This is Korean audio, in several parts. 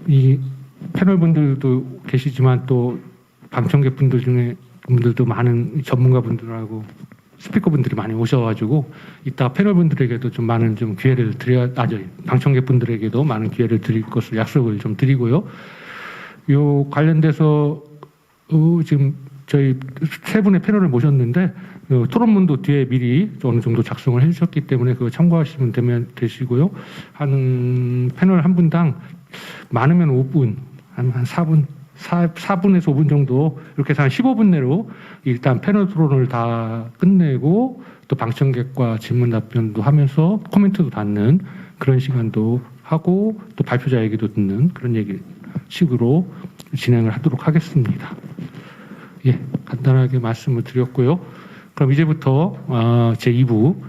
이 패널 분들도 계시지만 또 방청객 분들도 많은 전문가 분들하고 스피커 분들이 많이 오셔가지고 이따 패널 분들에게도 좀 많은 좀 기회를 방청객 분들에게도 많은 기회를 드릴 것을 약속을 좀 드리고요. 요 관련돼서 지금 저희 세 분의 패널을 모셨는데 토론문도 뒤에 미리 어느 정도 작성을 해주셨기 때문에 그거 참고하시면 되시고요. 한 패널 한 분당 많으면 5분, 한 4분에서 5분 정도 이렇게 해서 한 15분 내로 일단 패널 토론을 다 끝내고 또 방청객과 질문 답변도 하면서 코멘트도 받는 그런 시간도 하고 또 발표자 얘기도 듣는 그런 식으로 진행을 하도록 하겠습니다. 예, 간단하게 말씀을 드렸고요. 그럼 이제부터 제 2부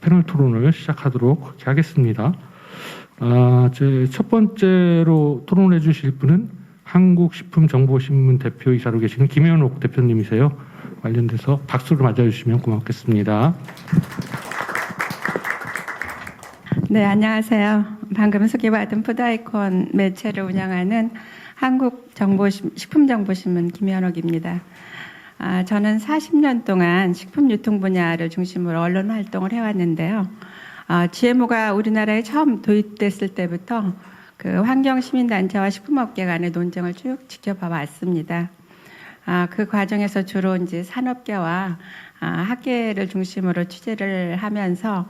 패널 토론을 시작하도록 하겠습니다. 제 첫 번째로 토론해 주실 분은 한국식품정보신문 대표이사로 계시는 김현옥 대표님이세요. 관련돼서 박수를 맞아주시면 고맙겠습니다. 네, 안녕하세요. 방금 소개받은 푸드아이콘 매체를 운영하는 한국식품정보신문 김현옥입니다. 저는 40년 동안 식품유통 분야를 중심으로 언론 활동을 해왔는데요. GMO가 우리나라에 처음 도입됐을 때부터 그 환경시민단체와 식품업계 간의 논쟁을 쭉 지켜봐 왔습니다. 그 과정에서 주로 이제 산업계와 학계를 중심으로 취재를 하면서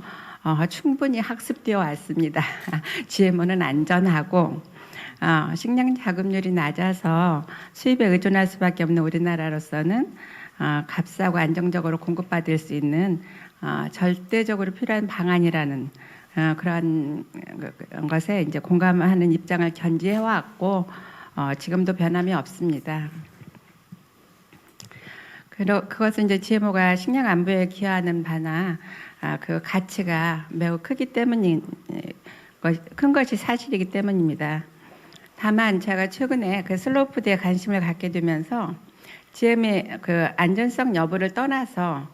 충분히 학습되어 왔습니다. GMO는 안전하고 식량 자급률이 낮아서 수입에 의존할 수밖에 없는 우리나라로서는 값싸고 안정적으로 공급받을 수 있는 절대적으로 필요한 방안이라는 그런 것에 이제 공감하는 입장을 견지해 왔고 지금도 변함이 없습니다. 그것은 이제 GMO가 식량 안보에 기여하는 바나 그 가치가 매우 크기 때문인 큰 것이 사실이기 때문입니다. 다만 제가 최근에 그 슬로우푸드에 관심을 갖게 되면서 GM의 그 안전성 여부를 떠나서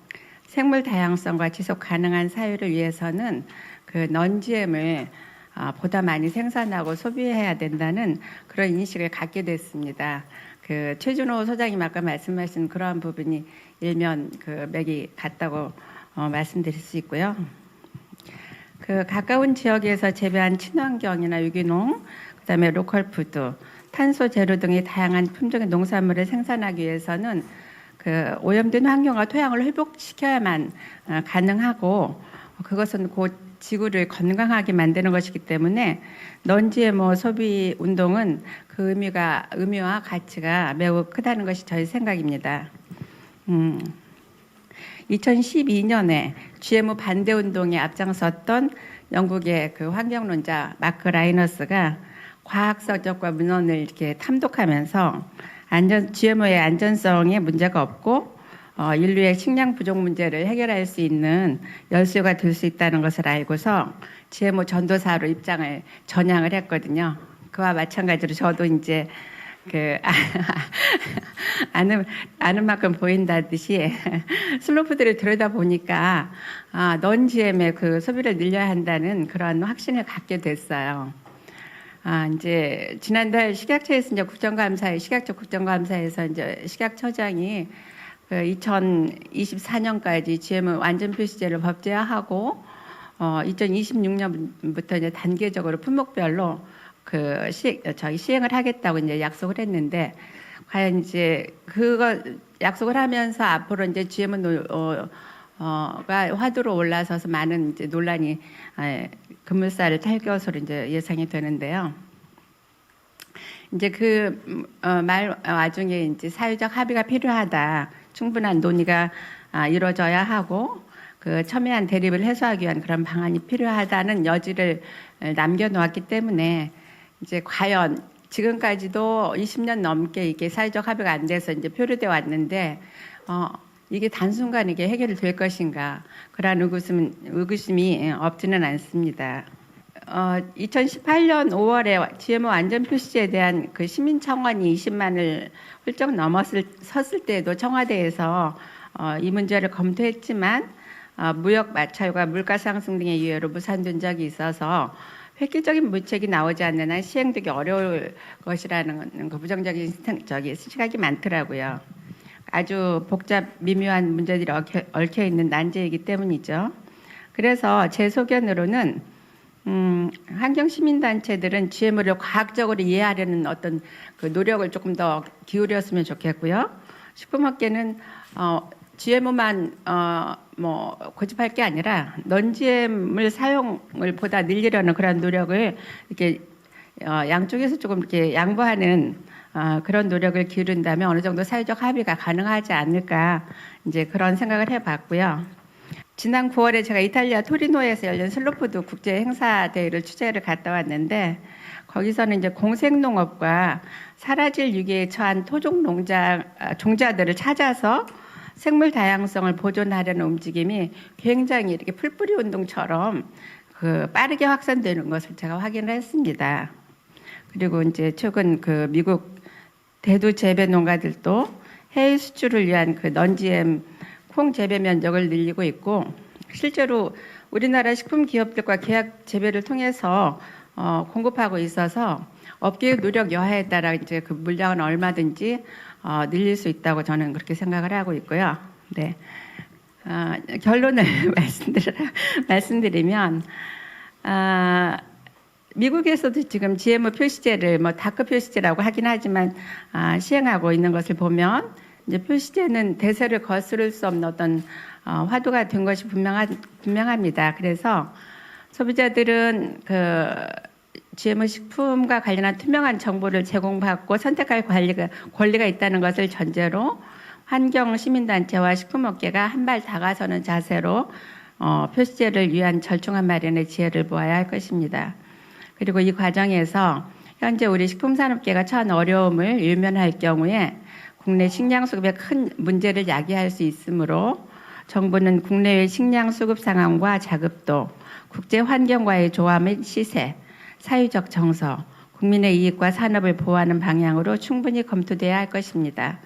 생물 다양성과 지속 가능한 사유를 위해서는 그 non-GM을 보다 많이 생산하고 소비해야 된다는 그런 인식을 갖게 됐습니다. 그 최준호 소장님 아까 말씀하신 그러한 부분이 일면 그 맥이 같다고 말씀드릴 수 있고요. 그 가까운 지역에서 재배한 친환경이나 유기농, 그다음에 로컬푸드, 탄소 제로 등의 다양한 품종의 농산물을 생산하기 위해서는 그 오염된 환경과 토양을 회복시켜야만 가능하고 그것은 곧 지구를 건강하게 만드는 것이기 때문에 non-GMO 소비 운동은 그 의미와 가치가 매우 크다는 것이 저희 생각입니다. 2012년에 GMO 반대 운동에 앞장섰던 영국의 그 환경론자 마크 라이너스가 과학 서적과 문헌을 이렇게 탐독하면서 GMO의 안전성에 문제가 없고 인류의 식량 부족 문제를 해결할 수 있는 열쇠가 될 수 있다는 것을 알고서 GMO 전도사로 입장을 전향을 했거든요. 그와 마찬가지로 저도 이제 아는 만큼 보인다듯이 슬로푸드를 들여다 보니까 non-GM의 그 소비를 늘려야 한다는 그런 확신을 갖게 됐어요. 이제 지난달 식약처에서 이제 식약처 국정감사에서 이제 식약처장이 그 2024년까지 GMO 완전 표시제를 법제화하고 2026년부터 이제 단계적으로 품목별로 시행을 하겠다고 이제 약속을 했는데 과연 이제 그거 약속을 하면서 앞으로 이제 GMO가 화두로 올라서서 많은 이제 논란이 급물살을 탈 것으로 이제 예상이 되는데요. 이제 와중에 이제 사회적 합의가 필요하다. 충분한 논의가 이루어져야 하고 그 첨예한 대립을 해소하기 위한 그런 방안이 필요하다는 여지를 남겨놓았기 때문에 이제 과연 지금까지도 20년 넘게 이게 사회적 합의가 안 돼서 이제 표류돼 왔는데 이게 단순간 이게 해결이 될 것인가 그런 의구심이 없지는 않습니다. 2018년 5월에 GMO 안전 표시제에 대한 그 시민 청원이 20만을 훌쩍 섰을 때에도 청와대에서 이 문제를 검토했지만 무역 마찰과 물가 상승 등의 이유로 무산된 적이 있어서 획기적인 문책이 나오지 않는 한 시행되기 어려울 것이라는 그 부정적인 시각이 많더라고요. 아주 복잡 미묘한 문제들이 얽혀 있는 난제이기 때문이죠. 그래서 제 소견으로는 환경시민단체들은 GMO를 과학적으로 이해하려는 어떤 그 노력을 조금 더 기울였으면 좋겠고요. 식품업계는 GMO만 뭐 고집할 게 아니라 non-GM을 사용을 보다 늘리려는 그런 노력을 이렇게 양쪽에서 조금 이렇게 양보하는 그런 노력을 기울인다면 어느 정도 사회적 합의가 가능하지 않을까 이제 그런 생각을 해봤고요. 지난 9월에 제가 이탈리아 토리노에서 열린 슬로푸드 국제 행사 대회를 취재를 갔다 왔는데 거기서는 이제 공생농업과 사라질 위기에 처한 토종 종자들을 찾아서 생물 다양성을 보존하려는 움직임이 굉장히 이렇게 풀뿌리 운동처럼 그 빠르게 확산되는 것을 제가 확인을 했습니다. 그리고 이제 최근 그 미국 대두 재배 농가들도 해외 수출을 위한 그 non-GM 콩 재배 면적을 늘리고 있고 실제로 우리나라 식품 기업들과 계약 재배를 통해서 공급하고 있어서 업계의 노력 여하에 따라 이제 그 물량은 얼마든지 늘릴 수 있다고 저는 그렇게 생각을 하고 있고요. 네. 결론을 말씀드리면 미국에서도 지금 GMO 표시제를 뭐 다크 표시제라고 하긴 하지만 시행하고 있는 것을 보면 이제 표시제는 대세를 거스를 수 없는 어떤 화두가 된 것이 분명합니다. 그래서 소비자들은 그 GMO 식품과 관련한 투명한 정보를 제공받고 선택할 권리가 있다는 것을 전제로 환경 시민단체와 식품업계가 한 발 다가서는 자세로 표시제를 위한 절충안 마련의 지혜를 보아야 할 것입니다. 그리고 이 과정에서 현재 우리 식품산업계가 처한 어려움을 외면할 경우에 국내 식량 수급에 큰 문제를 야기할 수 있으므로 정부는 국내의 식량 수급 상황과 자급도, 국제 환경과의 조화 및 시세, 사회적 정서, 국민의 이익과 산업을 보호하는 방향으로 충분히 검토돼야 할 것입니다.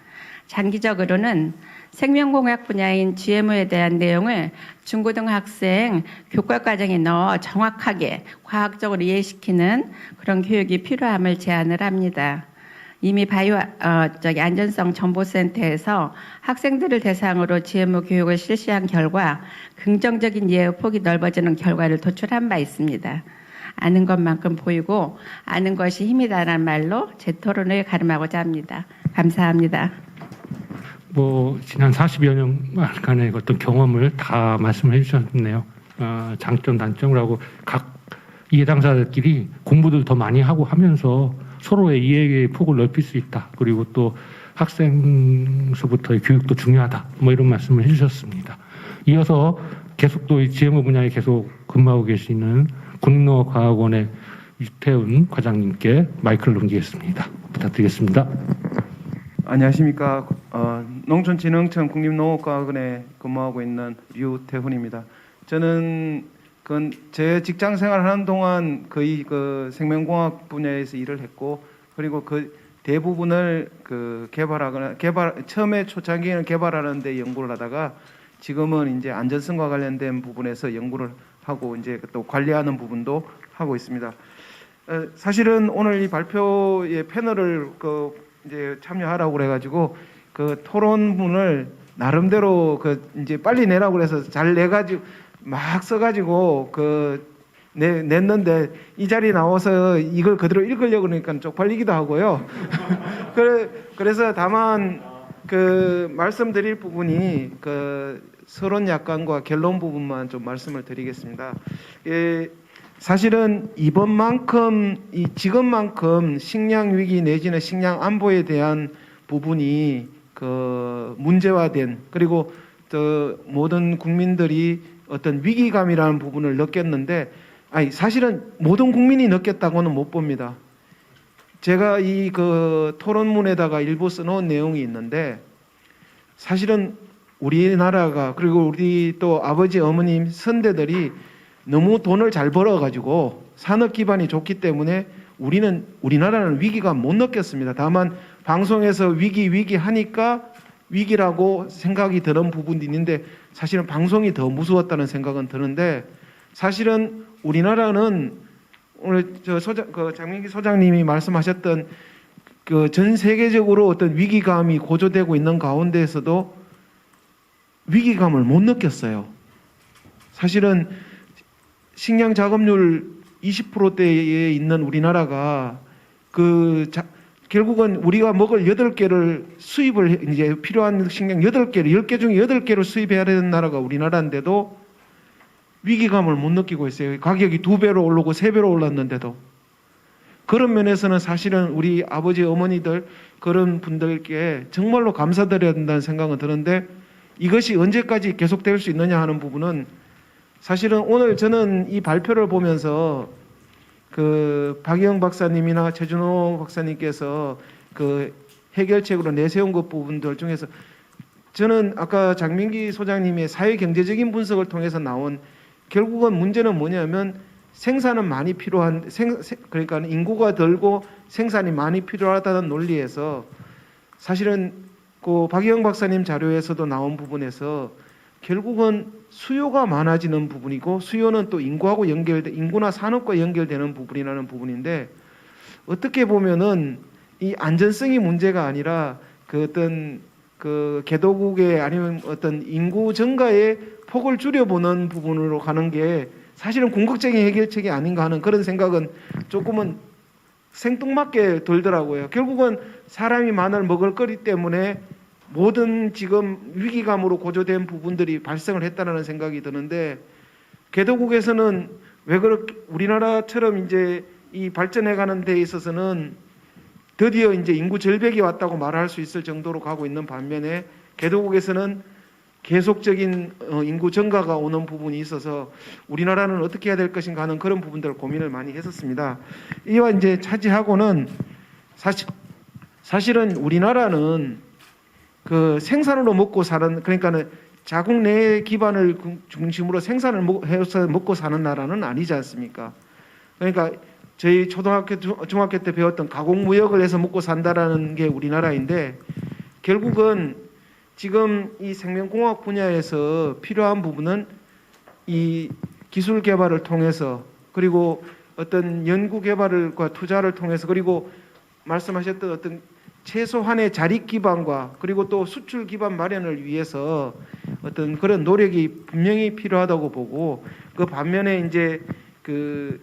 장기적으로는 생명공학 분야인 GMO에 대한 내용을 중고등학생 교과과정에 넣어 정확하게 과학적으로 이해시키는 그런 교육이 필요함을 제안을 합니다. 이미 안전성 정보센터에서 학생들을 대상으로 GMO 교육을 실시한 결과 긍정적인 이해의 폭이 넓어지는 결과를 도출한 바 있습니다. 아는 것만큼 보이고 아는 것이 힘이다라는 말로 제 토론을 가름하고자 합니다. 감사합니다. 뭐 지난 40여 년간의 어떤 경험을 다 말씀을 해주셨네요. 장점, 단점을 하고 각 이해 당사자들끼리 공부를 더 많이 하고 하면서 서로의 이해의 폭을 넓힐 수 있다. 그리고 또 학생수부터의 교육도 중요하다. 뭐 이런 말씀을 해주셨습니다. 이어서 계속 또 GMO 분야에 계속 근무하고 계시는 국립농업과학원의 유태훈 과장님께 마이크를 넘기겠습니다. 부탁드리겠습니다. 안녕하십니까. 농촌진흥청 국립농업과학원에 근무하고 있는 유태훈입니다. 저는 제 직장 생활하는 동안 거의 그 생명공학 분야에서 일을 했고, 그리고 그 대부분을 처음에 초창기에는 개발하는 데 연구를 하다가 지금은 이제 안전성과 관련된 부분에서 연구를 하고 이제 또 관리하는 부분도 하고 있습니다. 사실은 오늘 이 발표의 패널을 이제 참여하라고 그래가지고 그 토론문을 나름대로 이제 빨리 내라고 그래서 잘 내가지고 막 써가지고 냈는데 이 자리에 나와서 이걸 그대로 읽으려고 그러니까 쪽팔리기도 하고요. 그래서 다만 말씀드릴 부분이 서론 약관과 결론 부분만 좀 말씀을 드리겠습니다. 사실은 지금만큼 식량 위기 내지는 식량 안보에 대한 부분이 문제화된, 그리고 모든 국민들이 어떤 위기감이라는 부분을 느꼈는데, 사실은 모든 국민이 느꼈다고는 못 봅니다. 제가 이 토론문에다가 일부 써놓은 내용이 있는데, 사실은 우리나라가, 그리고 우리 또 아버지 어머님 선대들이 너무 돈을 잘 벌어가지고 산업 기반이 좋기 때문에 우리나라는 위기감 못 느꼈습니다. 다만 방송에서 위기 하니까 위기라고 생각이 드는 부분도 있는데, 사실은 방송이 더 무서웠다는 생각은 드는데, 사실은 우리나라는 오늘 장민기 소장님이 말씀하셨던 그 전 세계적으로 어떤 위기감이 고조되고 있는 가운데에서도 위기감을 못 느꼈어요. 사실은 식량 작업률 20%대에 있는 우리나라가 결국은 우리가 먹을 8개를 수입을 이제 필요한 식량 8개를 10개 중에 8개를 수입해야 되는 나라가 우리나라인데도 위기감을 못 느끼고 있어요. 가격이 2배로 오르고 3배로 올랐는데도. 그런 면에서는 사실은 우리 아버지 어머니들 그런 분들께 정말로 감사드려야 된다는 생각은 드는데 이것이 언제까지 계속될 수 있느냐 하는 부분은 사실은 오늘 저는 이 발표를 보면서 그 박영 박사님이나 최준호 박사님께서 그 해결책으로 내세운 것 부분들 중에서 저는 아까 장민기 소장님의 사회 경제적인 분석을 통해서 나온 결국은 문제는 뭐냐면 생산은 많이 필요한 그러니까 인구가 들고 생산이 많이 필요하다는 논리에서 사실은 그 박영 박사님 자료에서도 나온 부분에서 결국은 수요가 많아지는 부분이고 수요는 또 인구나 산업과 연결되는 부분이라는 부분인데 어떻게 보면은 이 안전성이 문제가 아니라 그 어떤 그 개도국의 아니면 어떤 인구 증가의 폭을 줄여보는 부분으로 가는 게 사실은 궁극적인 해결책이 아닌가 하는 그런 생각은 조금은 생뚱맞게 들더라고요. 결국은 사람이 많을 먹을거리 때문에 모든 지금 위기감으로 고조된 부분들이 발생을 했다는 생각이 드는데 개도국에서는 왜 그렇게 우리나라처럼 이제 이 발전해가는 데 있어서는 드디어 이제 인구 절벽이 왔다고 말할 수 있을 정도로 가고 있는 반면에 개도국에서는 계속적인 인구 증가가 오는 부분이 있어서 우리나라는 어떻게 해야 될 것인가 하는 그런 부분들을 고민을 많이 했었습니다. 이와 이제 차지하고는 사실은 우리나라는 그 생산으로 먹고 사는 그러니까는 자국 내 기반을 중심으로 생산을 해서 먹고 사는 나라는 아니지 않습니까? 그러니까 저희 초등학교, 중학교 때 배웠던 가공무역을 해서 먹고 산다라는 게 우리나라인데 결국은 지금 이 생명공학 분야에서 필요한 부분은 이 기술 개발을 통해서 그리고 어떤 연구 개발과 투자를 통해서 그리고 말씀하셨던 어떤 최소한의 자립 기반과 그리고 또 수출 기반 마련을 위해서 어떤 그런 노력이 분명히 필요하다고 보고 그 반면에 이제 그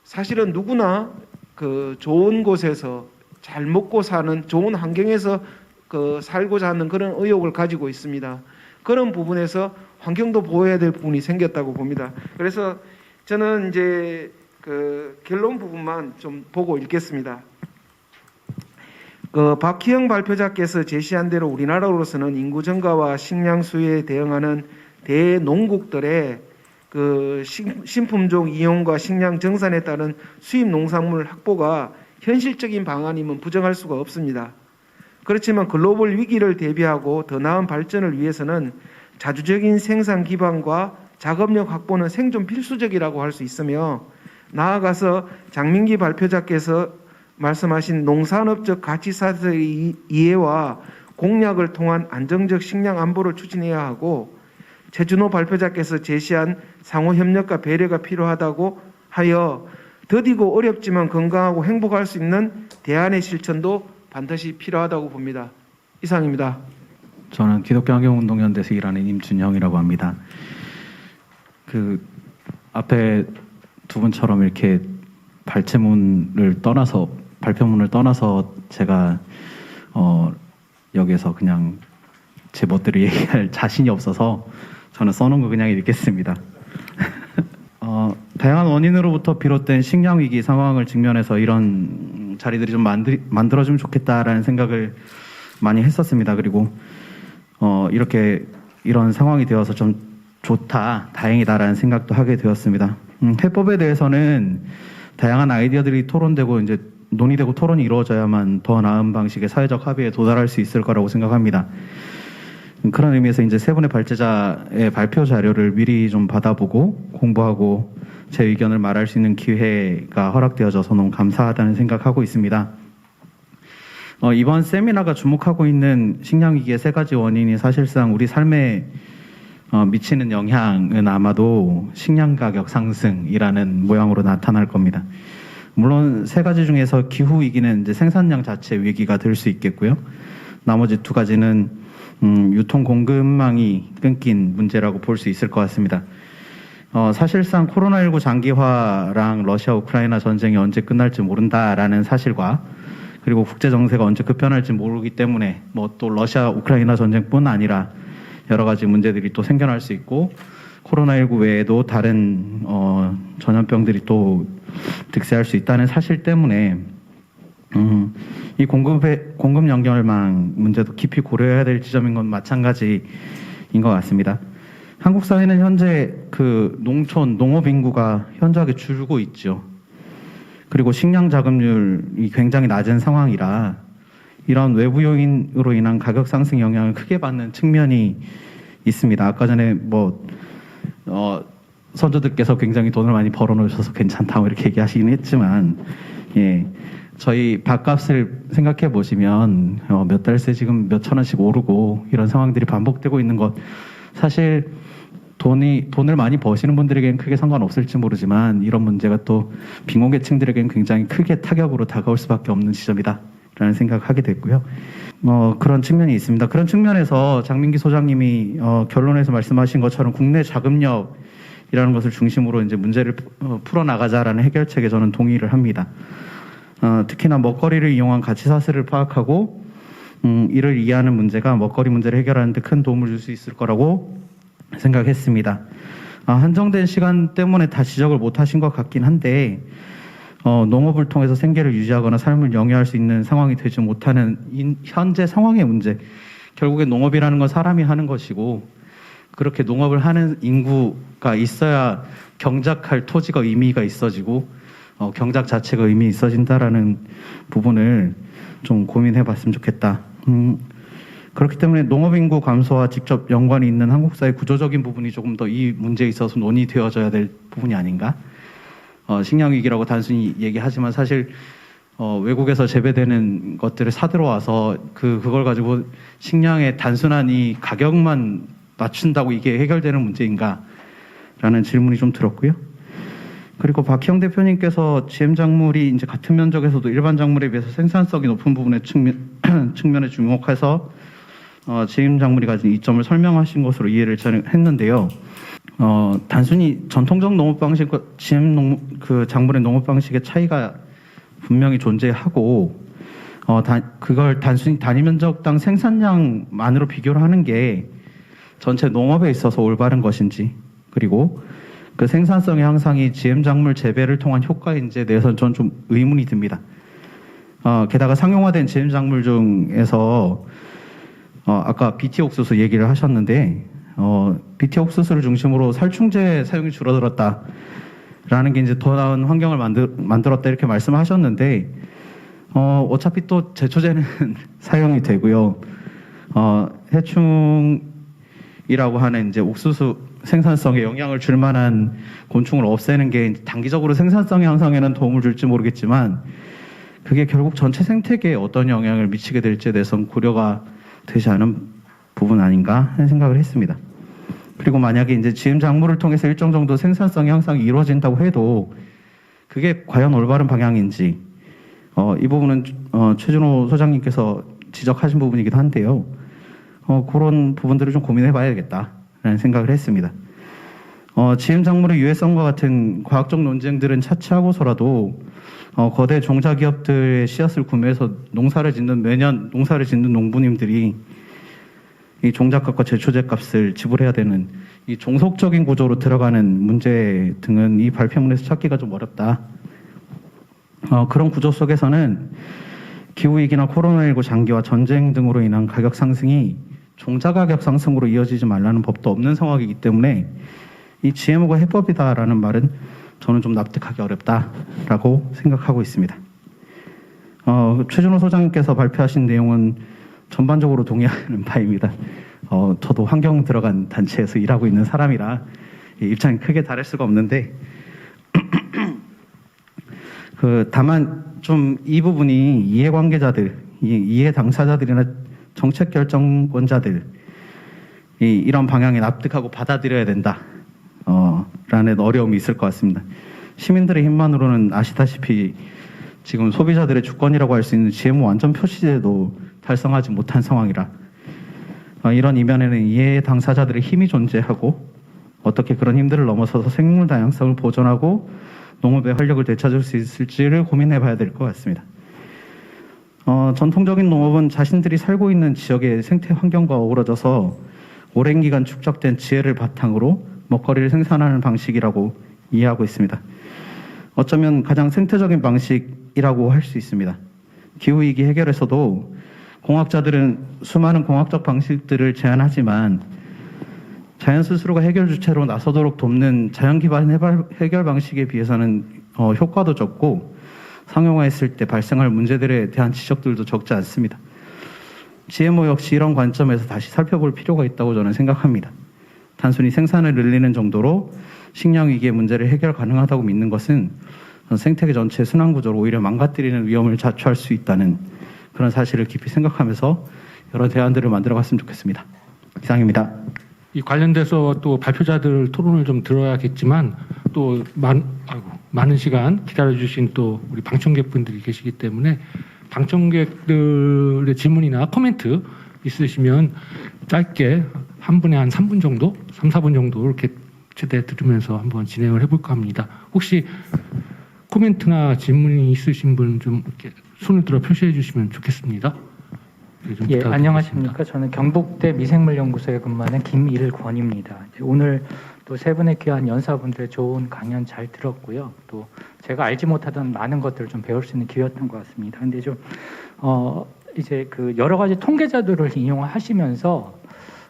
사실은 누구나 그 좋은 곳에서 잘 먹고 사는 좋은 환경에서 그 살고자 하는 그런 의욕을 가지고 있습니다. 그런 부분에서 환경도 보호해야 될 부분이 생겼다고 봅니다. 그래서 저는 이제 그 결론 부분만 좀 보고 읽겠습니다. 그 박희영 발표자께서 제시한 대로 우리나라로서는 인구 증가와 식량 수요에 대응하는 대농국들의 그 신품종 이용과 식량 정산에 따른 수입 농산물 확보가 현실적인 방안이면 부정할 수가 없습니다. 그렇지만 글로벌 위기를 대비하고 더 나은 발전을 위해서는 자주적인 생산 기반과 작업력 확보는 생존 필수적이라고 할 수 있으며 나아가서 장민기 발표자께서 말씀하신 농산업적 가치사슬의 이해와 공략을 통한 안정적 식량 안보를 추진해야 하고 최준호 발표자께서 제시한 상호 협력과 배려가 필요하다고 하여 더디고 어렵지만 건강하고 행복할 수 있는 대안의 실천도 반드시 필요하다고 봅니다. 이상입니다. 저는 기독교 환경운동연대에서 일하는 임준영이라고 합니다. 그 앞에 두 분처럼 이렇게 발표문을 떠나서 제가 여기에서 그냥 제 멋대로 얘기할 자신이 없어서 저는 써놓은 거 그냥 읽겠습니다. 다양한 원인으로부터 비롯된 식량 위기 상황을 직면해서 이런 자리들이 좀 만들어주면 좋겠다라는 생각을 많이 했었습니다. 그리고 이렇게 이런 상황이 되어서 좀 좋다, 다행이다라는 생각도 하게 되었습니다. 해법에 대해서는 다양한 아이디어들이 토론되고 이제 논의되고 토론이 이루어져야만 더 나은 방식의 사회적 합의에 도달할 수 있을 거라고 생각합니다. 그런 의미에서 이제 세 분의 발제자의 발표 자료를 미리 좀 받아보고 공부하고 제 의견을 말할 수 있는 기회가 허락되어져서 너무 감사하다는 생각하고 있습니다. 이번 세미나가 주목하고 있는 식량 위기의 세 가지 원인이 사실상 우리 삶에 미치는 영향은 아마도 식량 가격 상승이라는 모양으로 나타날 겁니다. 물론 세 가지 중에서 기후 위기는 이제 생산량 자체 위기가 될 수 있겠고요. 나머지 두 가지는 유통 공급망이 끊긴 문제라고 볼 수 있을 것 같습니다. 사실상 코로나19 장기화랑 러시아 우크라이나 전쟁이 언제 끝날지 모른다라는 사실과 그리고 국제 정세가 언제 급변할지 모르기 때문에 뭐 또 러시아 우크라이나 전쟁뿐 아니라 여러 가지 문제들이 또 생겨날 수 있고 코로나19 외에도 다른 전염병들이 또 득세할 수 있다는 사실 때문에 이 공급 연결망 문제도 깊이 고려해야 될 지점인 건 마찬가지인 것 같습니다. 한국 사회는 현재 그 농업 인구가 현저하게 줄고 있죠. 그리고 식량 자급률이 굉장히 낮은 상황이라 이런 외부 요인으로 인한 가격 상승 영향을 크게 받는 측면이 있습니다. 아까 전에 선조들께서 굉장히 돈을 많이 벌어놓으셔서 괜찮다고 이렇게 얘기하시긴 했지만, 예, 저희 밥값을 생각해 보시면 몇 달 새 지금 몇천 원씩 오르고 이런 상황들이 반복되고 있는 것, 사실 돈을 많이 버시는 분들에게는 크게 상관없을지 모르지만 이런 문제가 또 빈곤계층들에게는 굉장히 크게 타격으로 다가올 수밖에 없는 지점이다라는 생각을 하게 됐고요. 그런 측면이 있습니다. 그런 측면에서 장민기 소장님이 결론에서 말씀하신 것처럼 국내 자금력이라는 것을 중심으로 이제 문제를 풀어나가자라는 해결책에 저는 동의를 합니다. 특히나 먹거리를 이용한 가치 사슬을 파악하고 이를 이해하는 문제가 먹거리 문제를 해결하는 데 큰 도움을 줄 수 있을 거라고 생각했습니다. 한정된 시간 때문에 다 지적을 못하신 것 같긴 한데 농업을 통해서 생계를 유지하거나 삶을 영위할 수 있는 상황이 되지 못하는 현재 상황의 문제, 결국에 농업이라는 건 사람이 하는 것이고 그렇게 농업을 하는 인구가 있어야 경작할 토지가 의미가 있어지고 경작 자체가 의미 있어진다라는 부분을 좀 고민해 봤으면 좋겠다. 그렇기 때문에 농업인구 감소와 직접 연관이 있는 한국 사회 구조적인 부분이 조금 더 이 문제에 있어서 논의되어져야 될 부분이 아닌가. 식량위기라고 단순히 얘기하지만 사실 외국에서 재배되는 것들을 사들어와서 그걸 가지고 식량의 단순한 이 가격만 맞춘다고 이게 해결되는 문제인가 라는 질문이 좀 들었고요. 그리고 박희영 대표님께서 GM 작물이 이제 같은 면적에서도 일반 작물에 비해서 생산성이 높은 부분의 측면에 주목해서 GM 작물이 가진 이점을 설명하신 것으로 이해를 저는 했는데요. 단순히 전통적 농업 방식과 GM 작물의 농업 방식의 차이가 분명히 존재하고, 그걸 단순히 단위 면적당 생산량만으로 비교를 하는 게 전체 농업에 있어서 올바른 것인지, 그리고 그 생산성의 향상이 GM 작물 재배를 통한 효과인지에 대해서는 저는 좀 의문이 듭니다. 게다가 상용화된 GM 작물 중에서 아까 BT 옥수수 얘기를 하셨는데 BT 옥수수를 중심으로 살충제 사용이 줄어들었다라는 게 이제 더 나은 환경을 만들었다 이렇게 말씀하셨는데 어차피 또 제초제는 사용이 되고요. 해충이라고 하는 이제 옥수수 생산성에 영향을 줄 만한 곤충을 없애는 게 단기적으로 생산성 향상에는 도움을 줄지 모르겠지만 그게 결국 전체 생태계에 어떤 영향을 미치게 될지에 대해서는 고려가 되지 않은 부분 아닌가 하는 생각을 했습니다. 그리고 만약에 이제 GM 작물을 통해서 일정 정도 생산성 향상이 이루어진다고 해도 그게 과연 올바른 방향인지 이 부분은 최준호 소장님께서 지적하신 부분이기도 한데요. 그런 부분들을 좀 고민해 봐야겠다라는 생각을 했습니다. GM 작물의 유해성과 같은 과학적 논쟁들은 차치하고서라도 거대 종자기업들의 씨앗을 구매해서 매년 농사를 짓는 농부님들이 이 종잣값과 제초제 값을 지불해야 되는 이 종속적인 구조로 들어가는 문제 등은 이 발표문에서 찾기가 좀 어렵다. 그런 구조 속에서는 기후위기나 코로나19 장기화 전쟁 등으로 인한 가격 상승이 종자가격 상승으로 이어지지 말라는 법도 없는 상황이기 때문에 이 GMO가 해법이다라는 말은 저는 좀 납득하기 어렵다라고 생각하고 있습니다. 최준호 소장님께서 발표하신 내용은 전반적으로 동의하는 바입니다. 저도 환경 들어간 단체에서 일하고 있는 사람이라 입장이 크게 다를 수가 없는데 다만 좀 이 부분이 이해관계자들, 이해 당사자들이나 정책 결정권자들이 이런 방향에 납득하고 받아들여야 된다. 라는 어려움이 있을 것 같습니다. 시민들의 힘만으로는 아시다시피 지금 소비자들의 주권이라고 할 수 있는 GMO 완전 표시제도 달성하지 못한 상황이라 이런 이면에는 이해 당사자들의 힘이 존재하고 어떻게 그런 힘들을 넘어서서 생물 다양성을 보존하고 농업의 활력을 되찾을 수 있을지를 고민해 봐야 될 것 같습니다. 전통적인 농업은 자신들이 살고 있는 지역의 생태 환경과 어우러져서 오랜 기간 축적된 지혜를 바탕으로 먹거리를 생산하는 방식이라고 이해하고 있습니다. 어쩌면 가장 생태적인 방식이라고 할 수 있습니다. 기후위기 해결에서도 공학자들은 수많은 공학적 방식들을 제안하지만 자연 스스로가 해결 주체로 나서도록 돕는 자연 기반 해결 방식에 비해서는 효과도 적고 상용화했을 때 발생할 문제들에 대한 지적들도 적지 않습니다. GMO 역시 이런 관점에서 다시 살펴볼 필요가 있다고 저는 생각합니다. 단순히 생산을 늘리는 정도로 식량 위기의 문제를 해결 가능하다고 믿는 것은 생태계 전체의 순환 구조를 오히려 망가뜨리는 위험을 자초할 수 있다는 그런 사실을 깊이 생각하면서 여러 대안들을 만들어갔으면 좋겠습니다. 이상입니다. 이 관련돼서 또 발표자들 토론을 좀 들어야겠지만 또 많은 시간 기다려주신 또 우리 방청객분들이 계시기 때문에 방청객들의 질문이나 코멘트 있으시면 짧게 한 분에 한 3분 정도, 3, 4분 정도 이렇게 최대 들으면서 한번 진행을 해볼까 합니다. 혹시 코멘트나 질문이 있으신 분 좀 이렇게 손을 들어 표시해 주시면 좋겠습니다. 예, 안녕하십니까. 저는 경북대 미생물연구소에 근무하는 김일권입니다. 오늘 또 세 분의 귀한 연사분들의 좋은 강연 잘 들었고요. 또 제가 알지 못하던 많은 것들을 좀 배울 수 있는 기회였던 것 같습니다. 근데 좀 이제 그 여러 가지 통계자들을 인용하시면서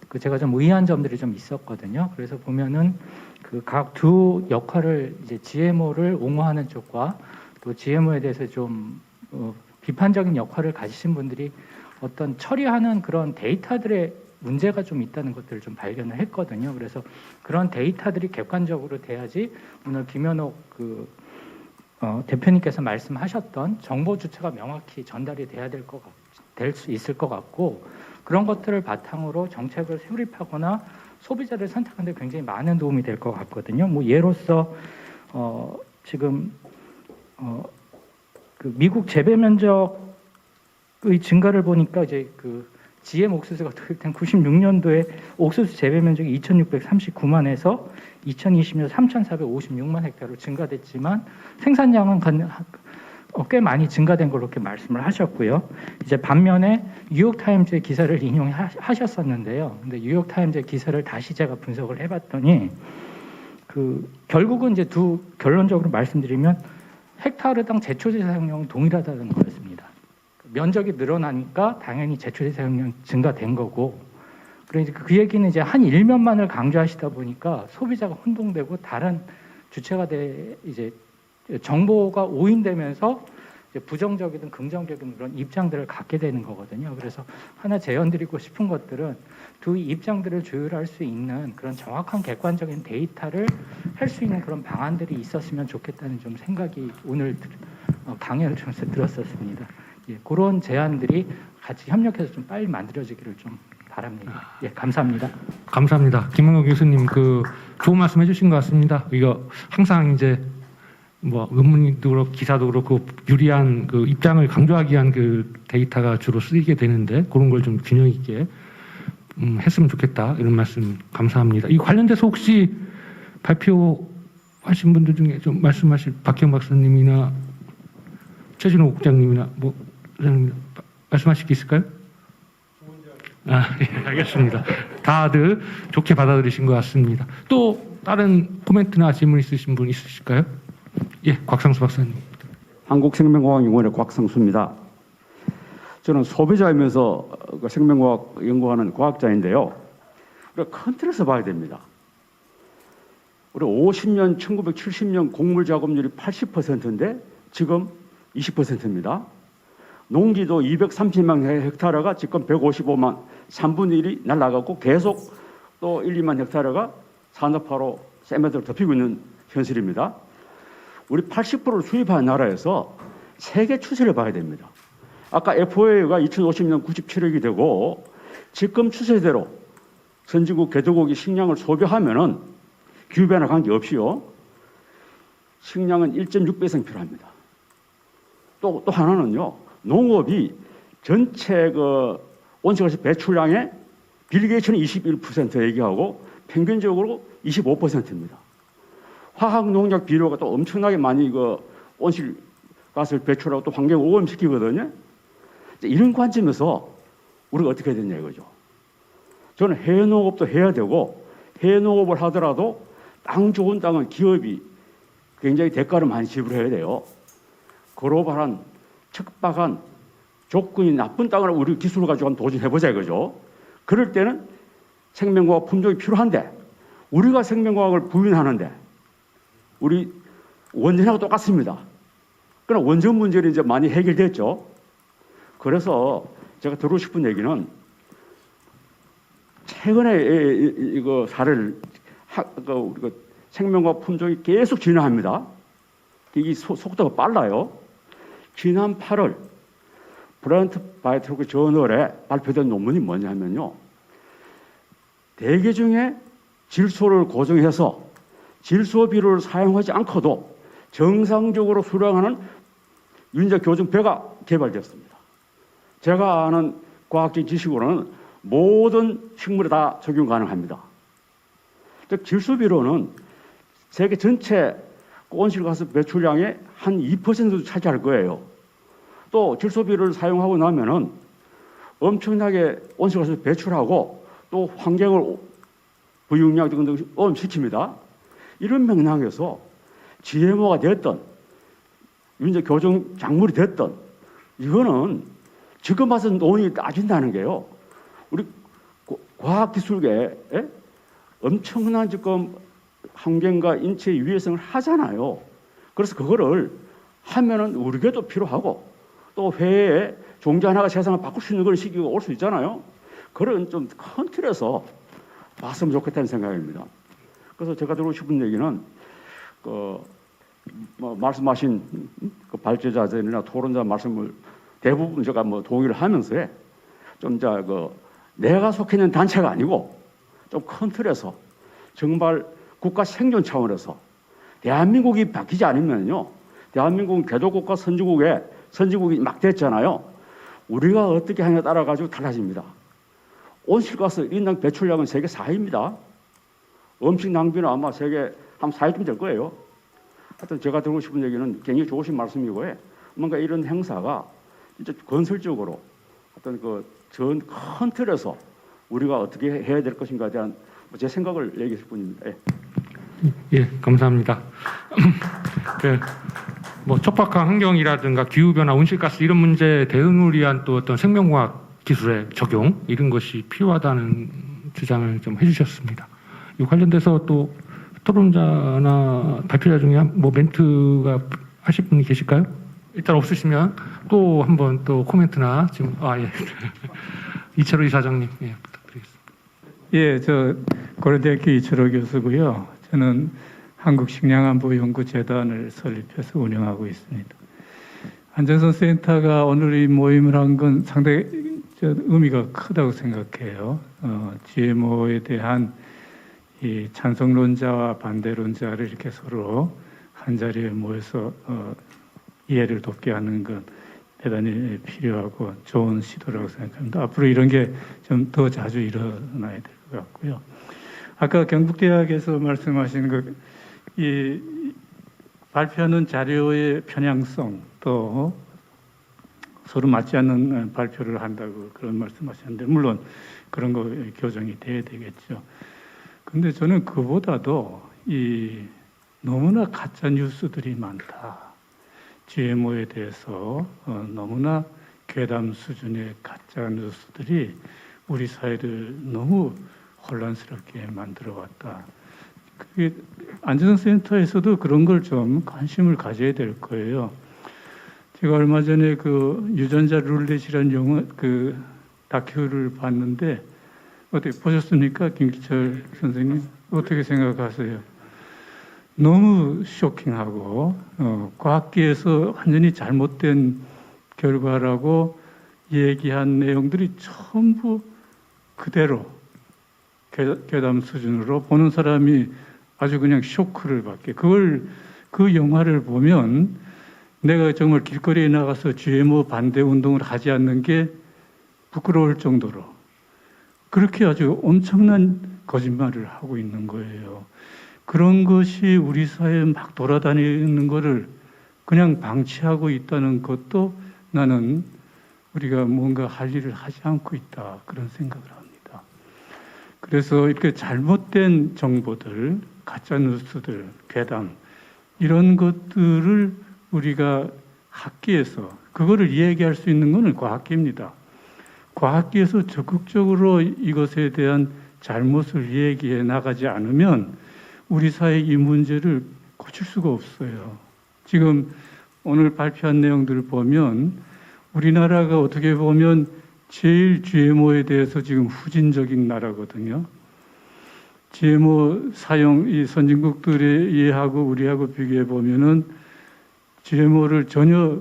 그 제가 좀 의아한 점들이 좀 있었거든요. 그래서 보면은 그 각 두 역할을 이제 GMO를 옹호하는 쪽과 또 GMO에 대해서 좀 비판적인 역할을 가지신 분들이 어떤 처리하는 그런 데이터들의 문제가 좀 있다는 것들을 좀 발견을 했거든요. 그래서 그런 데이터들이 객관적으로 돼야지 오늘 김현옥 대표님께서 말씀하셨던 정보 주체가 명확히 전달이 돼야 될 수 있을 것 같고 그런 것들을 바탕으로 정책을 수립하거나 소비자를 선택하는 데 굉장히 많은 도움이 될 것 같거든요. 뭐 예로서 지금 그 미국 재배 면적의 증가를 보니까 이제 그 GM 옥수수가 도입된 96년도에 옥수수 재배 면적이 2,639만에서 2020년 3,456만 헥타르로 증가됐지만 생산량은 꽤 많이 증가된 걸로 이렇게 말씀을 하셨고요. 이제 반면에 뉴욕타임즈의 기사를 인용하셨었는데요. 근데 뉴욕타임즈의 기사를 다시 제가 분석을 해봤더니 결국은 이제 결론적으로 말씀드리면 헥타르당 제초제 사용량은 동일하다는 거였습니다. 면적이 늘어나니까 당연히 제초제 사용량 증가된 거고, 그러니까 그 얘기는 이제 한 일면만을 강조하시다 보니까 소비자가 혼동되고 다른 주체가 이제 정보가 오인되면서 이제 부정적이든 긍정적인 그런 입장들을 갖게 되는 거거든요. 그래서 하나 제언드리고 싶은 것들은 두 입장들을 조율할 수 있는 그런 정확한 객관적인 데이터를 할 수 있는 그런 방안들이 있었으면 좋겠다는 좀 생각이 오늘 강연을 통해서 들었었습니다. 예, 그런 제안들이 같이 협력해서 좀 빨리 만들어지기를 좀 바랍니다. 예, 감사합니다. 감사합니다. 김은호 교수님 좋은 말씀 해주신 것 같습니다. 이거 항상 이제 뭐 논문도 그렇고 기사도 그렇고 유리한 그 입장을 강조하기 위한 그 데이터가 주로 쓰이게 되는데 그런 걸 좀 균형 있게 했으면 좋겠다 이런 말씀 감사합니다. 이 관련돼서 혹시 발표하신 분들 중에 좀 말씀하실 박형 박사님이나 최진호 국장님이나 뭐 말씀하실 게 있을까요? 예, 알겠습니다. 다들 좋게 받아들이신 것 같습니다. 또 다른 코멘트나 질문 있으신 분 있으실까요? 예, 곽상수 박사님. 한국생명과학연구원의 곽상수입니다. 저는 소비자이면서 생명과학 연구하는 과학자인데요. 우리가 큰 틀에서 봐야 됩니다. 우리 50년, 1970년 곡물 작업률이 80%인데 지금 20%입니다. 농지도 230만 헥타르가 지금 155만 3분의 1이 날아가고 계속 또 1, 2만 헥타르가 산업화로 쌤매들 덮이고 있는 현실입니다. 우리 80%를 수입하는 나라에서 세계 추세를 봐야 됩니다. 아까 FOA가 2050년 97억이 되고 지금 추세대로 선진국 개도국이 식량을 소비하면은 기후변화 관계없이요. 식량은 1.6배 이상 필요합니다. 또 하나는요. 농업이 전체 그 온실가스 배출량의 빌 게이츠는 21% 얘기하고 평균적으로 25%입니다. 화학 농약 비료가 또 엄청나게 많이 그 온실가스를 배출하고 또 환경을 오염시키거든요. 이런 관점에서 우리가 어떻게 해야 되냐 이거죠. 저는 해농업도 해야 되고 해농업을 하더라도 땅 좋은 땅은 기업이 굉장히 대가를 많이 지불해야 돼요. 글로벌한 척박한 조건이 나쁜 땅을 우리 기술을 가지고 한번 도전해보자 이거죠. 그럴 때는 생명과학 품종이 필요한데 우리가 생명과학을 부인하는데 우리 원전하고 똑같습니다. 그러나 원전 문제는 이제 많이 해결됐죠. 그래서 제가 드리고 싶은 얘기는 최근에 이거 사례를 우리가 생명과학 품종이 계속 진화합니다. 이 속도가 빨라요. 지난 8월 브란트 바이오테크 저널에 발표된 논문이 뭐냐면요. 대기 중에 질소를 고정해서 질소 비료를 사용하지 않고도 정상적으로 수량하는 유인자 교정배가 개발되었습니다. 제가 아는 과학적 지식으로는 모든 식물에 다 적용 가능합니다. 즉 질소 비료는 세계 전체 온실가스 배출량의 한 2%도 차지할 거예요. 또 질소 비료를 사용하고 나면은 엄청나게 온실가스 배출하고 또 환경을 부유용량 등등 오염시킵니다. 이런 맥락에서 GMO가 됐던 유인자 교정 작물이 됐던 이거는 지금 와서 논의를 따진다는 게요. 우리 과학기술계에 엄청난 지금 환경과 인체 위해성을 하잖아요. 그래서 그거를 하면은 우리에게도 필요하고 또 회에 종자 하나가 세상을 바꿀 수 있는 그런 시기가 올 수 있잖아요. 그런 좀 큰 틀에서 봤으면 좋겠다는 생각입니다. 그래서 제가 드리고 싶은 얘기는 말씀하신 그 발제자들이나 토론자 말씀을 대부분 제가 동의를 하면서 좀 내가 속해 있는 단체가 아니고 좀 큰 틀에서 정말 국가 생존 차원에서 대한민국이 바뀌지 않으면요. 대한민국은 개도국가 선진국이 막 됐잖아요. 우리가 어떻게 하냐에 따라 가지고 달라집니다. 온실가스 인당 배출량은 세계 4위입니다. 음식 낭비는 아마 세계 한 4위쯤 될 거예요. 하여튼 제가 드리고 싶은 얘기는 굉장히 좋으신 말씀이고 뭔가 이런 행사가 진짜 건설적으로 어떤 전 큰 틀에서 우리가 어떻게 해야 될 것인가에 대한 제 생각을 얘기했을 뿐입니다. 예, 감사합니다. 척박한 환경이라든가 기후변화, 온실가스 이런 문제 대응을 위한 또 어떤 생명과학 기술의 적용 이런 것이 필요하다는 주장을 좀 해주셨습니다. 이 관련돼서 또 토론자나 발표자 중에 멘트가 하실 분이 계실까요? 일단 없으시면 또 한번 또 코멘트나 지금 예. 이철호 이사장님 부탁드리겠습니다. 예, 저 고려대학교 이철호 교수고요. 저는 한국식량안보연구재단을 설립해서 운영하고 있습니다. 안전선센터가 오늘 이 모임을 한 건 상당히 의미가 크다고 생각해요. GMO에 대한 이 찬성론자와 반대론자를 이렇게 서로 한 자리에 모여서 이해를 돕게 하는 건 대단히 필요하고 좋은 시도라고 생각합니다. 앞으로 이런 게 좀 더 자주 일어나야 될 것 같고요. 아까 경북대학에서 말씀하신 이 발표하는 자료의 편향성 또 서로 맞지 않는 발표를 한다고 그런 말씀하셨는데 물론 그런 거 교정이 돼야 되겠죠. 근데 저는 그보다도 너무나 가짜 뉴스들이 많다. GMO에 대해서 너무나 괴담 수준의 가짜 뉴스들이 우리 사회를 너무 혼란스럽게 만들어 왔다. 그게 안전센터에서도 그런 걸 좀 관심을 가져야 될 거예요. 제가 얼마 전에 유전자 룰렛이라는 영화 다큐를 봤는데 어떻게 보셨습니까, 김기철 선생님? 어떻게 생각하세요? 너무 쇼킹하고 과학계에서 완전히 잘못된 결과라고 얘기한 내용들이 전부 그대로 괴담 수준으로 보는 사람이 아주 그냥 쇼크를 받게. 그 영화를 보면 내가 정말 길거리에 나가서 GMO 반대 운동을 하지 않는 게 부끄러울 정도로 그렇게 아주 엄청난 거짓말을 하고 있는 거예요. 그런 것이 우리 사회에 막 돌아다니는 거를 그냥 방치하고 있다는 것도 나는 우리가 뭔가 할 일을 하지 않고 있다 그런 생각을 합니다. 그래서 이렇게 잘못된 정보들, 가짜 뉴스들, 괴담 이런 것들을 우리가 학계에서 그거를 이야기할 수 있는 것은 과학계입니다. 과학계에서 적극적으로 이것에 대한 잘못을 얘기해 나가지 않으면 우리 사회 이 문제를 고칠 수가 없어요. 지금 오늘 발표한 내용들을 보면 우리나라가 어떻게 보면 제일 GMO에 대해서 지금 후진적인 나라거든요. GMO 사용 이 선진국들에 의하고 우리하고 비교해 보면은 GMO를 전혀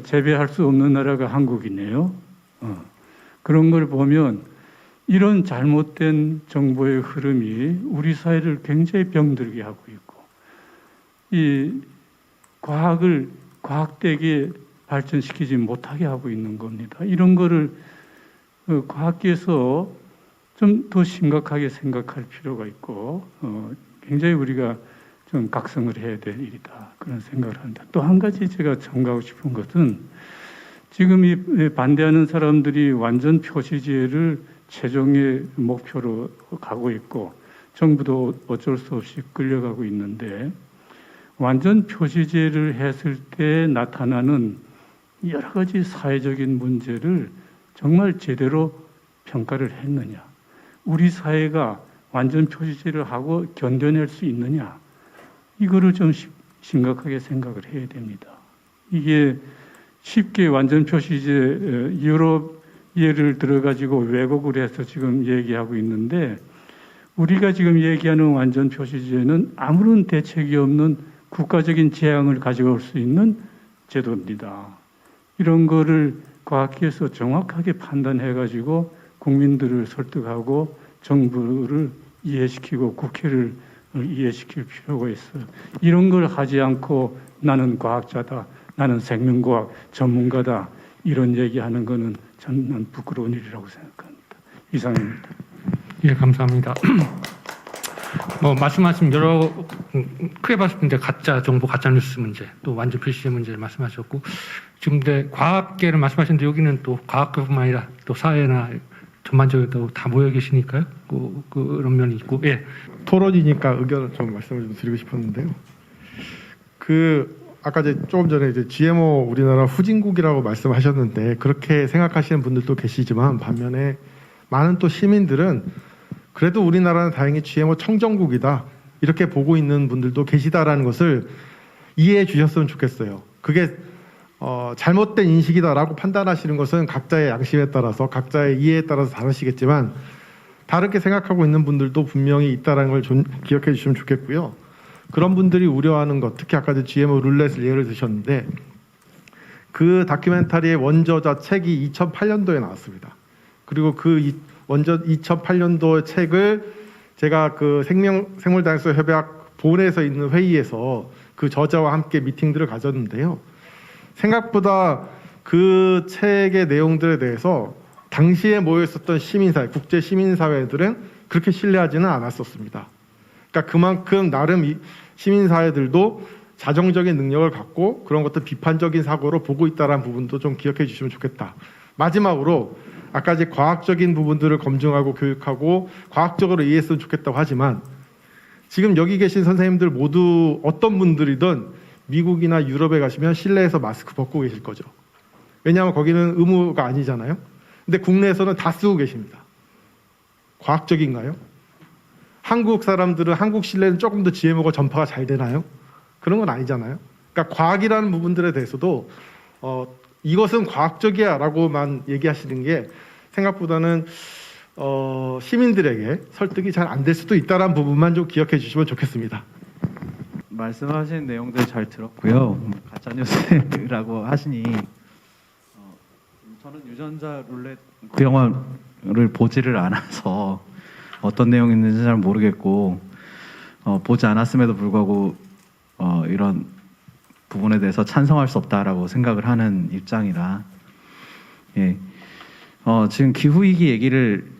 재배할 수 없는 나라가 한국이네요. 그런 걸 보면 이런 잘못된 정보의 흐름이 우리 사회를 굉장히 병들게 하고 있고 이 과학을 과학되게 발전시키지 못하게 하고 있는 겁니다. 이런 거를 과학계에서 좀 더 심각하게 생각할 필요가 있고 굉장히 우리가 좀 각성을 해야 될 일이다 그런 생각을 합니다. 또 한 가지 제가 첨가하고 싶은 것은 지금 이 반대하는 사람들이 완전 표시제를 최종의 목표로 가고 있고 정부도 어쩔 수 없이 끌려가고 있는데 완전 표시제를 했을 때 나타나는 여러 가지 사회적인 문제를 정말 제대로 평가를 했느냐, 우리 사회가 완전 표시제를 하고 견뎌낼 수 있느냐, 이거를 좀 심각하게 생각을 해야 됩니다. 이게 쉽게 완전 표시제 유럽 예를 들어가지고 왜곡을 해서 지금 얘기하고 있는데 우리가 지금 얘기하는 완전 표시제는 아무런 대책이 없는 국가적인 재앙을 가져올 수 있는 제도입니다. 이런 거를 과학계에서 정확하게 판단해가지고 국민들을 설득하고 정부를 이해시키고 국회를 이해시킬 필요가 있어요. 이런 걸 하지 않고 나는 과학자다, 나는 생명과학 전문가다 이런 얘기하는 거는 저는 부끄러운 일이라고 생각합니다. 이상입니다. 예, 감사합니다. 말씀하신 여러 크게 봤을 때 가짜 정보, 가짜 뉴스 문제, 또 완전 표시제 문제를 말씀하셨고 지금 과학계를 말씀하셨는데 여기는 또 과학계뿐만 아니라 또 사회나 전반적으로 다 모여 계시니까요. 그런 면이 있고, 예. 토론이니까 의견을 좀 말씀을 좀 드리고 싶었는데요. 아까 조금 전에 GMO 우리나라 후진국이라고 말씀하셨는데 그렇게 생각하시는 분들도 계시지만 반면에 많은 또 시민들은 그래도 우리나라는 다행히 GMO 청정국이다 이렇게 보고 있는 분들도 계시다라는 것을 이해해 주셨으면 좋겠어요. 그게 잘못된 인식이다라고 판단하시는 것은 각자의 양심에 따라서 각자의 이해에 따라서 다르시겠지만 다르게 생각하고 있는 분들도 분명히 있다는 걸 기억해 주시면 좋겠고요. 그런 분들이 우려하는 것, 특히 아까 GMO 룰렛을 예를 드셨는데 그 다큐멘터리의 원저자 책이 2008년도에 나왔습니다. 그리고 그 원저 2008년도 책을 제가 그 생물다양성 협약 본에서 있는 회의에서 그 저자와 함께 미팅들을 가졌는데요. 생각보다 그 책의 내용들에 대해서 당시에 모여있었던 시민사회, 국제 시민사회들은 그렇게 신뢰하지는 않았었습니다. 그러니까 그만큼 나름 시민사회들도 자정적인 능력을 갖고 그런 것들 비판적인 사고로 보고 있다는 부분도 좀 기억해 주시면 좋겠다. 마지막으로 아까 이제 과학적인 부분들을 검증하고 교육하고 과학적으로 이해했으면 좋겠다고 하지만 지금 여기 계신 선생님들 모두 어떤 분들이든 미국이나 유럽에 가시면 실내에서 마스크 벗고 계실 거죠. 왜냐하면 거기는 의무가 아니잖아요. 근데 국내에서는 다 쓰고 계십니다. 과학적인가요? 한국 사람들은 한국 실내는 조금 더 GMO가 전파가 잘 되나요? 그런 건 아니잖아요. 그러니까 과학이라는 부분들에 대해서도 이것은 과학적이야 라고만 얘기하시는 게 생각보다는 시민들에게 설득이 잘 안 될 수도 있다는 부분만 좀 기억해 주시면 좋겠습니다. 말씀하신 내용들 잘 들었고요. 가짜뉴스라고 하시니 저는 유전자 룰렛 그 영화를 보지를 않아서 어떤 내용이 있는지 잘 모르겠고 보지 않았음에도 불구하고 이런 부분에 대해서 찬성할 수 없다라고 생각을 하는 입장이라 예. 지금 기후위기 얘기를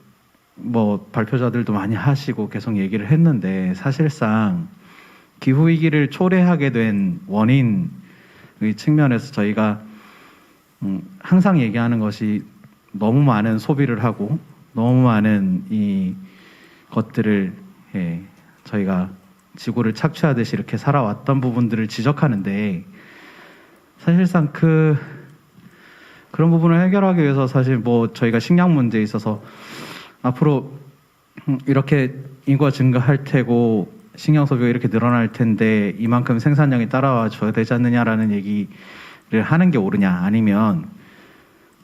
뭐 발표자들도 많이 하시고 계속 얘기를 했는데 사실상 기후위기를 초래하게 된 원인의 측면에서 저희가 항상 얘기하는 것이 너무 많은 소비를 하고 너무 많은 이 것들을 저희가 지구를 착취하듯이 이렇게 살아왔던 부분들을 지적하는데 사실상 그런 부분을 해결하기 위해서 사실 뭐 저희가 식량 문제에 있어서 앞으로 이렇게 인구가 증가할 테고 식량 소비가 이렇게 늘어날 텐데 이만큼 생산량이 따라와 줘야 되지 않느냐라는 얘기를 하는 게 옳으냐 아니면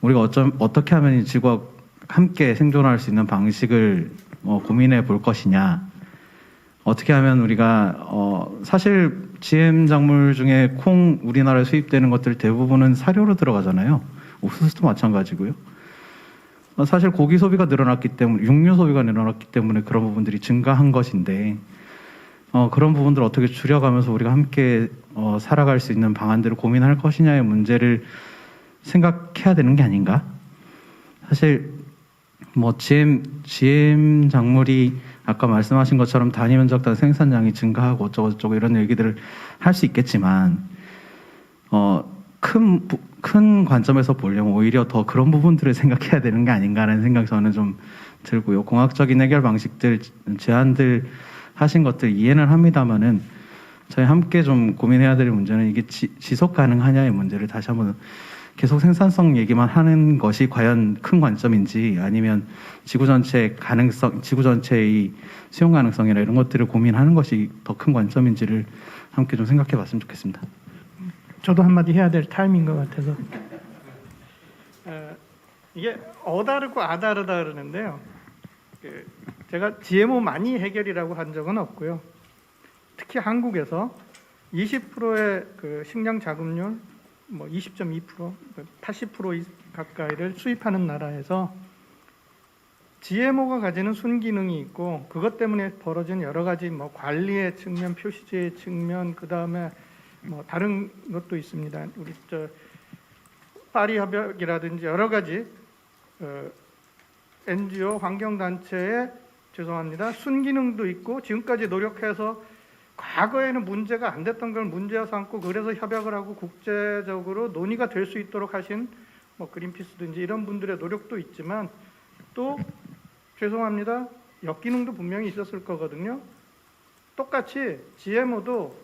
우리가 어떻게 하면 이 지구와 함께 생존할 수 있는 방식을 고민해 볼 것이냐 어떻게 하면 우리가 사실 GM 작물 중에 콩 우리나라에 수입되는 것들 대부분은 사료로 들어가잖아요. 옥수수도 마찬가지고요. 사실 고기 소비가 늘어났기 때문에 육류 소비가 늘어났기 때문에 그런 부분들이 증가한 것인데 그런 부분들을 어떻게 줄여가면서 우리가 함께 살아갈 수 있는 방안들을 고민할 것이냐의 문제를 생각해야 되는 게 아닌가? 사실 뭐 GM 작물이 아까 말씀하신 것처럼 단위 면적당 생산량이 증가하고 어쩌고저쩌고 이런 얘기들을 할 수 있겠지만 큰 관점에서 보려면 오히려 더 그런 부분들을 생각해야 되는 게 아닌가라는 생각이 저는 좀 들고요. 공학적인 해결 방식들, 제안들 하신 것들 이해는 합니다만은 저희 함께 좀 고민해야 될 문제는 이게 지속 가능하냐의 문제를 다시 한번 계속 생산성 얘기만 하는 것이 과연 큰 관점인지 아니면 지구 전체의 가능성, 지구 전체의 수용 가능성이나 이런 것들을 고민하는 것이 더 큰 관점인지를 함께 좀 생각해 봤으면 좋겠습니다. 저도 한마디 해야 될 타임인 것 같아서 이게 어다르고 아다르다 그러는데요. 제가 GMO 많이 해결이라고 한 적은 없고요. 특히 한국에서 20%의 그 식량 자급률, 뭐 20.2%, 80% 가까이를 수입하는 나라에서 GMO가 가지는 순기능이 있고 그것 때문에 벌어진 여러 가지 뭐 관리의 측면, 표시제의 측면, 그 다음에 뭐 다른 것도 있습니다. 우리 파리 협약이라든지 여러 가지 NGO 환경단체의 죄송합니다. 순기능도 있고 지금까지 노력해서 과거에는 문제가 안 됐던 걸 문제화 삼고 그래서 협약을 하고 국제적으로 논의가 될 수 있도록 하신 뭐 그린피스든지 이런 분들의 노력도 있지만 또 죄송합니다. 역기능도 분명히 있었을 거거든요. 똑같이 GMO도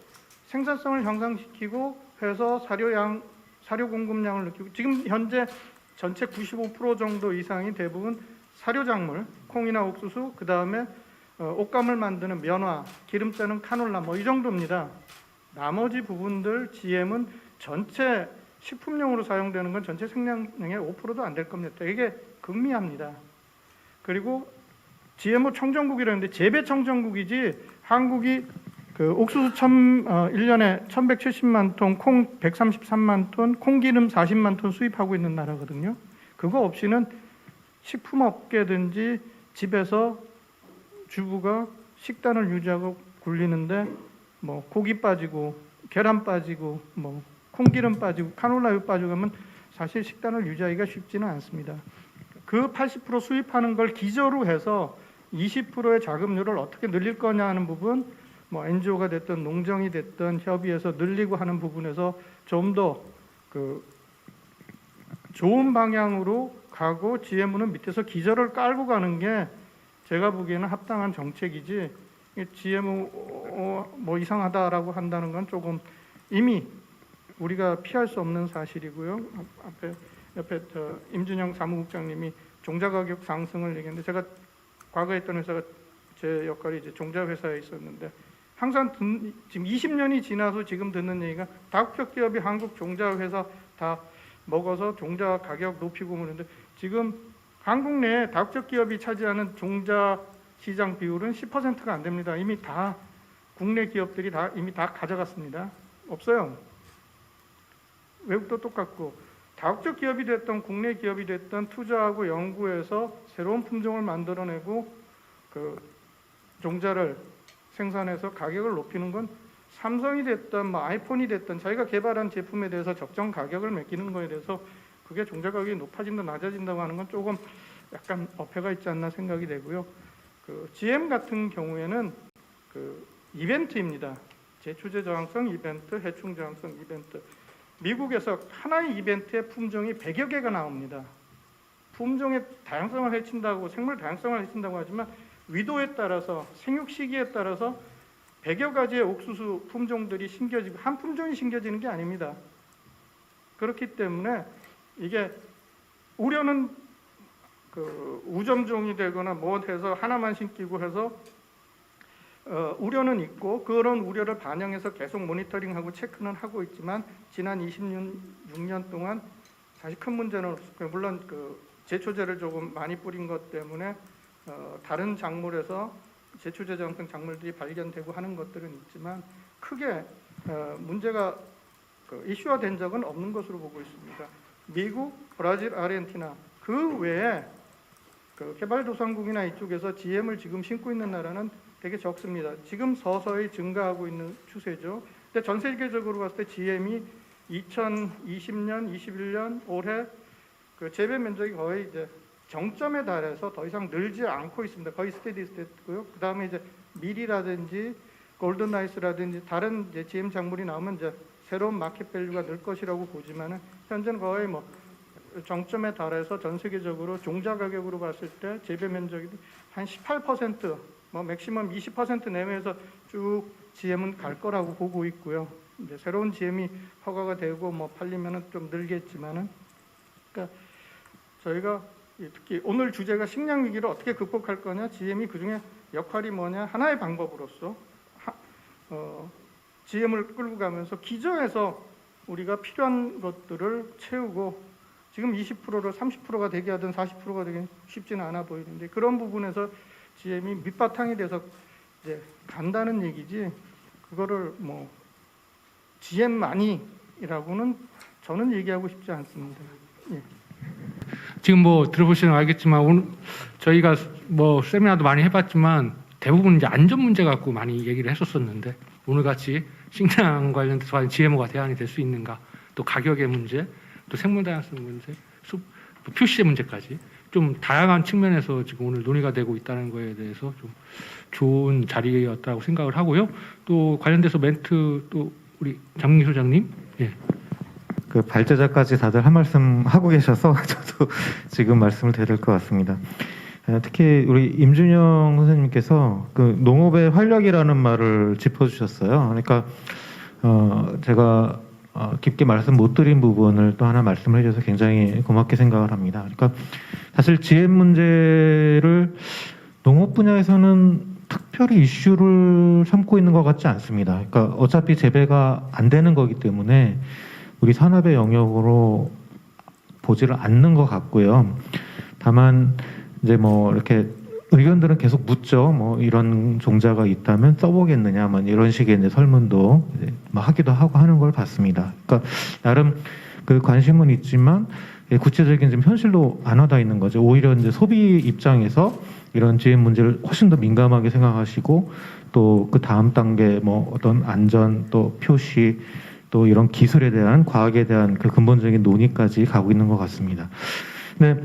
생산성을 향상시키고 해서 사료 공급량을 느끼고 지금 현재 전체 95% 정도 이상이 대부분 사료작물, 콩이나 옥수수, 그 다음에 옷감을 만드는 면화, 기름 짜는 카놀라 뭐 이 정도입니다. 나머지 부분들 GM은 전체 식품용으로 사용되는 건 전체 생산량의 5%도 안 될 겁니다. 되게 극미합니다. 그리고 GMO 청정국이라는데 재배 청정국이지 한국이 그 옥수수 1년에 1170만 톤, 콩 133만 톤, 콩기름 40만 톤 수입하고 있는 나라거든요. 그거 없이는 식품업계든지 집에서 주부가 식단을 유지하고 굴리는데 뭐 고기 빠지고 계란 빠지고 뭐 콩기름 빠지고 카놀라유 빠지고 하면 사실 식단을 유지하기가 쉽지는 않습니다. 그 80% 수입하는 걸 기저로 해서 20%의 자급률을 어떻게 늘릴 거냐 하는 부분 뭐 NGO가 됐든 농정이 됐든 협의해서 늘리고 하는 부분에서 좀 더 그 좋은 방향으로 가고 GMO는 밑에서 기저를 깔고 가는 게 제가 보기에는 합당한 정책이지 GMO 뭐 이상하다라고 한다는 건 조금 이미 우리가 피할 수 없는 사실이고요. 옆에 임준영 사무국장님이 종자 가격 상승을 얘기했는데 제가 과거에 있던 회사가 제 역할이 이제 종자 회사에 있었는데 항상 지금 20년이 지나서 지금 듣는 얘기가 다국적 기업이 한국 종자 회사 다 먹어서 종자 가격 높이고 그러는데 지금 한국 내에 다국적 기업이 차지하는 종자 시장 비율은 10%가 안 됩니다. 이미 다 국내 기업들이 이미 다 가져갔습니다. 없어요. 외국도 똑같고 다국적 기업이 됐던 국내 기업이 됐던 투자하고 연구해서 새로운 품종을 만들어내고 그 종자를 생산해서 가격을 높이는 건 삼성이 됐든 뭐 아이폰이 됐든 자기가 개발한 제품에 대해서 적정 가격을 매기는 거에 대해서 그게 종자 가격이 높아진다 낮아진다고 하는 건 조금 약간 어폐가 있지 않나 생각이 되고요. 그 GM 같은 경우에는 그 이벤트입니다. 제초제 저항성 이벤트, 해충 저항성 이벤트. 미국에서 하나의 이벤트에 품종이 100여 개가 나옵니다. 품종의 다양성을 해친다고, 생물 다양성을 해친다고 하지만 위도에 따라서, 생육 시기에 따라서 100여 가지의 옥수수 품종들이 심겨지고 한 품종이 심겨지는 게 아닙니다. 그렇기 때문에 이게 우려는 그 우점종이 되거나 뭐 해서 하나만 심기고 해서 우려는 있고 그런 우려를 반영해서 계속 모니터링하고 체크는 하고 있지만 지난 26년 동안 사실 큰 문제는 없었고요. 물론 그 제초제를 조금 많이 뿌린 것 때문에 다른 작물에서 제초제 저항성 작물들이 발견되고 하는 것들은 있지만 크게 문제가 이슈화된 적은 없는 것으로 보고 있습니다. 미국, 브라질, 아르헨티나 그 외에 그 개발도상국이나 이쪽에서 GM을 지금 심고 있는 나라는 되게 적습니다. 지금 서서히 증가하고 있는 추세죠. 근데 전 세계적으로 봤을 때 GM이 2020년, 21년 올해 그 재배 면적이 거의 이제 정점에 달해서 더 이상 늘지 않고 있습니다. 거의 스테디 스테이트고요. 그 다음에 이제 밀이라든지 골든라이스라든지 다른 이제 GM 작물이 나오면 이제 새로운 마켓 밸류가 늘 것이라고 보지만은 현재는 거의 뭐 정점에 달해서 전 세계적으로 종자 가격으로 봤을 때 재배 면적이 한 18%, 뭐 맥시멈 20% 내외에서 쭉 GM은 갈 거라고 보고 있고요. 이제 새로운 GM이 허가가 되고 뭐 팔리면은 좀 늘겠지만은, 그러니까 저희가 특히 오늘 주제가 식량 위기를 어떻게 극복할 거냐, GM이 그 중에 역할이 뭐냐, 하나의 방법으로서 GM을 끌고 가면서 기저에서 우리가 필요한 것들을 채우고 지금 20%를 30%가 되게 하든 40%가 되긴 쉽지는 않아 보이는데 그런 부분에서 GM이 밑바탕이 돼서 이제 간다는 얘기지 그거를 뭐 GM만이라고는 저는 얘기하고 싶지 않습니다. 예. 지금 뭐 들어보시면 알겠지만 오늘 저희가 뭐 세미나도 많이 해봤지만 대부분 이제 안전 문제 갖고 많이 얘기를 했었었는데 오늘 같이 식량 관련돼서 과연 GMO가 대안이 될 수 있는가, 또 가격의 문제, 또 생물 다양성 문제, 또 표시의 문제까지 좀 다양한 측면에서 지금 오늘 논의가 되고 있다는 거에 대해서 좀 좋은 자리였다고 생각을 하고요. 또 관련돼서 멘트 또 우리 장민기 소장님, 예. 그 발제자까지 다들 한 말씀 하고 계셔서 저도 지금 말씀을 드릴 것 같습니다. 특히 우리 임준영 선생님께서 그 농업의 활력이라는 말을 짚어주셨어요. 그러니까 제가 깊게 말씀 못 드린 부분을 또 하나 말씀을 해주셔서 굉장히 고맙게 생각을 합니다. 그러니까 사실 GM 문제를 농업 분야에서는 특별히 이슈를 삼고 있는 것 같지 않습니다. 그러니까 어차피 재배가 안 되는 거기 때문에 우리 산업의 영역으로 보지를 않는 것 같고요. 다만 이제 뭐 이렇게 의견들은 계속 묻죠. 뭐 이런 종자가 있다면 써보겠느냐, 뭐 이런 식의 이제 설문도 이제 뭐 하기도 하고 하는 걸 봤습니다. 그러니까 나름 그 관심은 있지만 구체적인 지금 현실로 안 와닿아 있는 거죠. 오히려 이제 소비 입장에서 이런 GM 문제를 훨씬 더 민감하게 생각하시고 또 그 다음 단계 뭐 어떤 안전 또 표시 또 이런 기술에 대한 과학에 대한 그 근본적인 논의까지 가고 있는 것 같습니다. 근데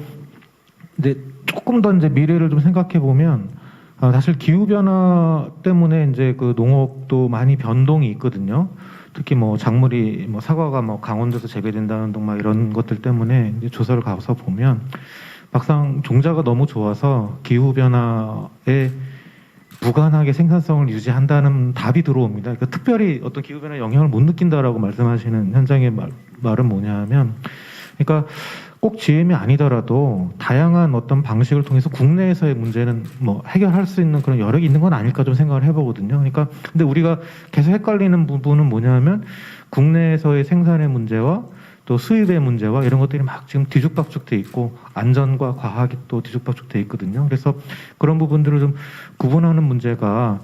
이제 조금 더 이제 미래를 좀 생각해 보면 사실 기후 변화 때문에 이제 그 농업도 많이 변동이 있거든요. 특히 뭐 작물이 뭐 사과가 뭐 강원도에서 재배된다는 등 막 이런 것들 때문에 이제 조사를 가서 보면 막상 종자가 너무 좋아서 기후 변화에 무관하게 생산성을 유지한다는 답이 들어옵니다. 그러니까 특별히 어떤 기후 변화에 영향을 못 느낀다라고 말씀하시는 현장의 말은 뭐냐하면, 그러니까 꼭 GM이 아니더라도 다양한 어떤 방식을 통해서 국내에서의 문제는 뭐 해결할 수 있는 그런 여력이 있는 건 아닐까 좀 생각을 해보거든요. 그러니까 근데 우리가 계속 헷갈리는 부분은 뭐냐면 국내에서의 생산의 문제와 또 수입의 문제와 이런 것들이 막 지금 뒤죽박죽돼 있고 안전과 과학이 또 뒤죽박죽돼 있거든요. 그래서 그런 부분들을 좀 구분하는 문제가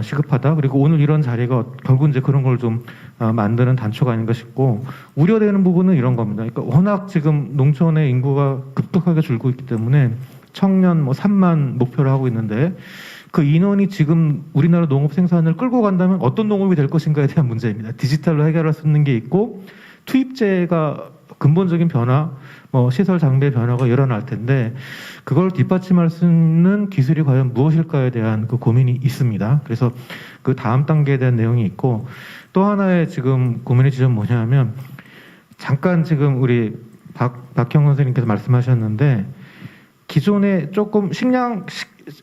시급하다. 그리고 오늘 이런 자리가 결국 이제 그런 걸 좀 만드는 단초가 아닌가 싶고, 우려되는 부분은 이런 겁니다. 그러니까 워낙 지금 농촌의 인구가 급격하게 줄고 있기 때문에 청년 뭐 3만 목표를 하고 있는데 그 인원이 지금 우리나라 농업 생산을 끌고 간다면 어떤 농업이 될 것인가에 대한 문제입니다. 디지털로 해결할 수 있는 게 있고 투입제가 근본적인 변화, 뭐 시설 장비의 변화가 일어날 텐데 그걸 뒷받침할 수 있는 기술이 과연 무엇일까에 대한 그 고민이 있습니다. 그래서 그 다음 단계에 대한 내용이 있고 또 하나의 지금 고민의 지점은 뭐냐면 잠깐 지금 우리 박형 선생님께서 말씀하셨는데 기존에 조금 식량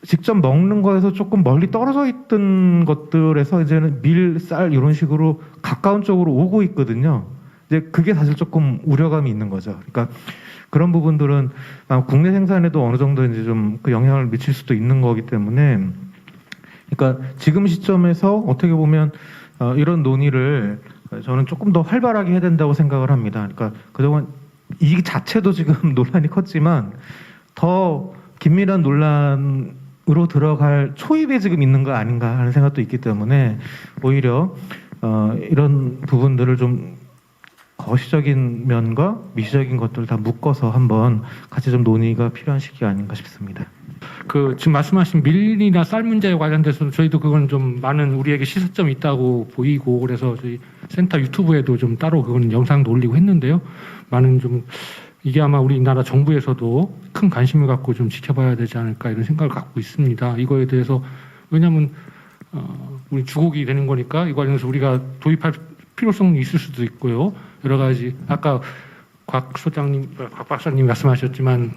직접 먹는 거에서 조금 멀리 떨어져 있던 것들에서 이제는 밀, 쌀 이런 식으로 가까운 쪽으로 오고 있거든요. 이제 그게 사실 조금 우려감이 있는 거죠. 그러니까 그런 부분들은 국내 생산에도 어느 정도 이제 좀 그 영향을 미칠 수도 있는 거기 때문에 그러니까 지금 시점에서 어떻게 보면 이런 논의를 저는 조금 더 활발하게 해야 된다고 생각을 합니다. 그러니까 그동안 이 자체도 지금 논란이 컸지만 더 긴밀한 논란으로 들어갈 초입에 지금 있는 거 아닌가 하는 생각도 있기 때문에 오히려 이런 부분들을 좀 거시적인 면과 미시적인 것들을 다 묶어서 한번 같이 좀 논의가 필요한 시기가 아닌가 싶습니다. 그 지금 말씀하신 밀이나 쌀 문제에 관련돼서 저희도 그건 좀 많은 우리에게 시사점이 있다고 보이고 그래서 저희 센터 유튜브에도 좀 따로 그건 영상도 올리고 했는데요. 많은 좀 이게 아마 우리나라 정부에서도 큰 관심을 갖고 좀 지켜봐야 되지 않을까 이런 생각을 갖고 있습니다. 이거에 대해서 왜냐하면 우리 주곡이 되는 거니까 이 관련해서 우리가 도입할 필요성이 있을 수도 있고요. 여러 가지 아까 곽 박사님 말씀하셨지만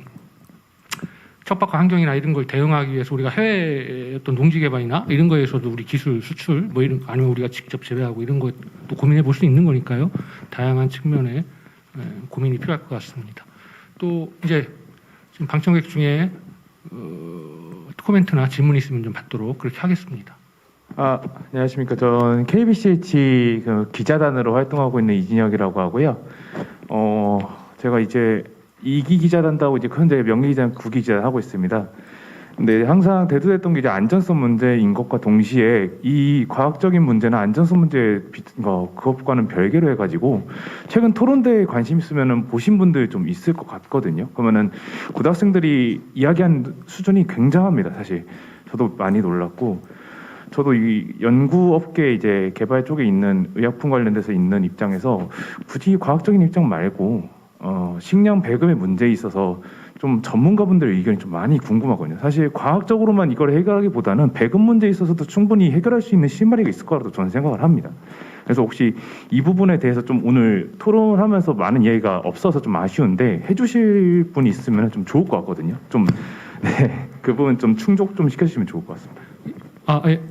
척박한 환경이나 이런 걸 대응하기 위해서 우리가 해외 어떤 농지 개발이나 이런 거에서도 우리 기술 수출 뭐 이런 아니면 우리가 직접 재배하고 이런 것도 고민해 볼 수 있는 거니까요. 다양한 측면에 고민이 필요할 것 같습니다. 또 이제 지금 방청객 중에 코멘트나 질문 있으면 좀 받도록 그렇게 하겠습니다. 안녕하십니까. 저는 KBCH 그 기자단으로 활동하고 있는 이진혁이라고 하고요. 제가 이제 2기 기자단다고 이제 현재 명예기자단 9기 기자단 하고 있습니다. 근데 항상 대두됐던 게 이제 안전성 문제인 것과 동시에 이 과학적인 문제나 안전성 문제 그것과는 별개로 해가지고 최근 토론대에 관심 있으면은 보신 분들 좀 있을 것 같거든요. 그러면은 고등학생들이 이야기한 수준이 굉장합니다. 사실 저도 많이 놀랐고 저도 이 연구업계 이제 개발 쪽에 있는 의약품 관련돼서 있는 입장에서 굳이 과학적인 입장 말고 식량 배급의 문제에 있어서 좀 전문가분들의 의견이 좀 많이 궁금하거든요. 사실 과학적으로만 이걸 해결하기보다는 배급 문제에 있어서도 충분히 해결할 수 있는 실마리가 있을 거라고 저는 생각을 합니다. 그래서 혹시 이 부분에 대해서 좀 오늘 토론하면서 많은 이야기가 없어서 좀 아쉬운데 해주실 분이 있으면 좀 좋을 것 같거든요. 좀 그 부분 좀 충족 좀 시켜주시면 좋을 것 같습니다. 예.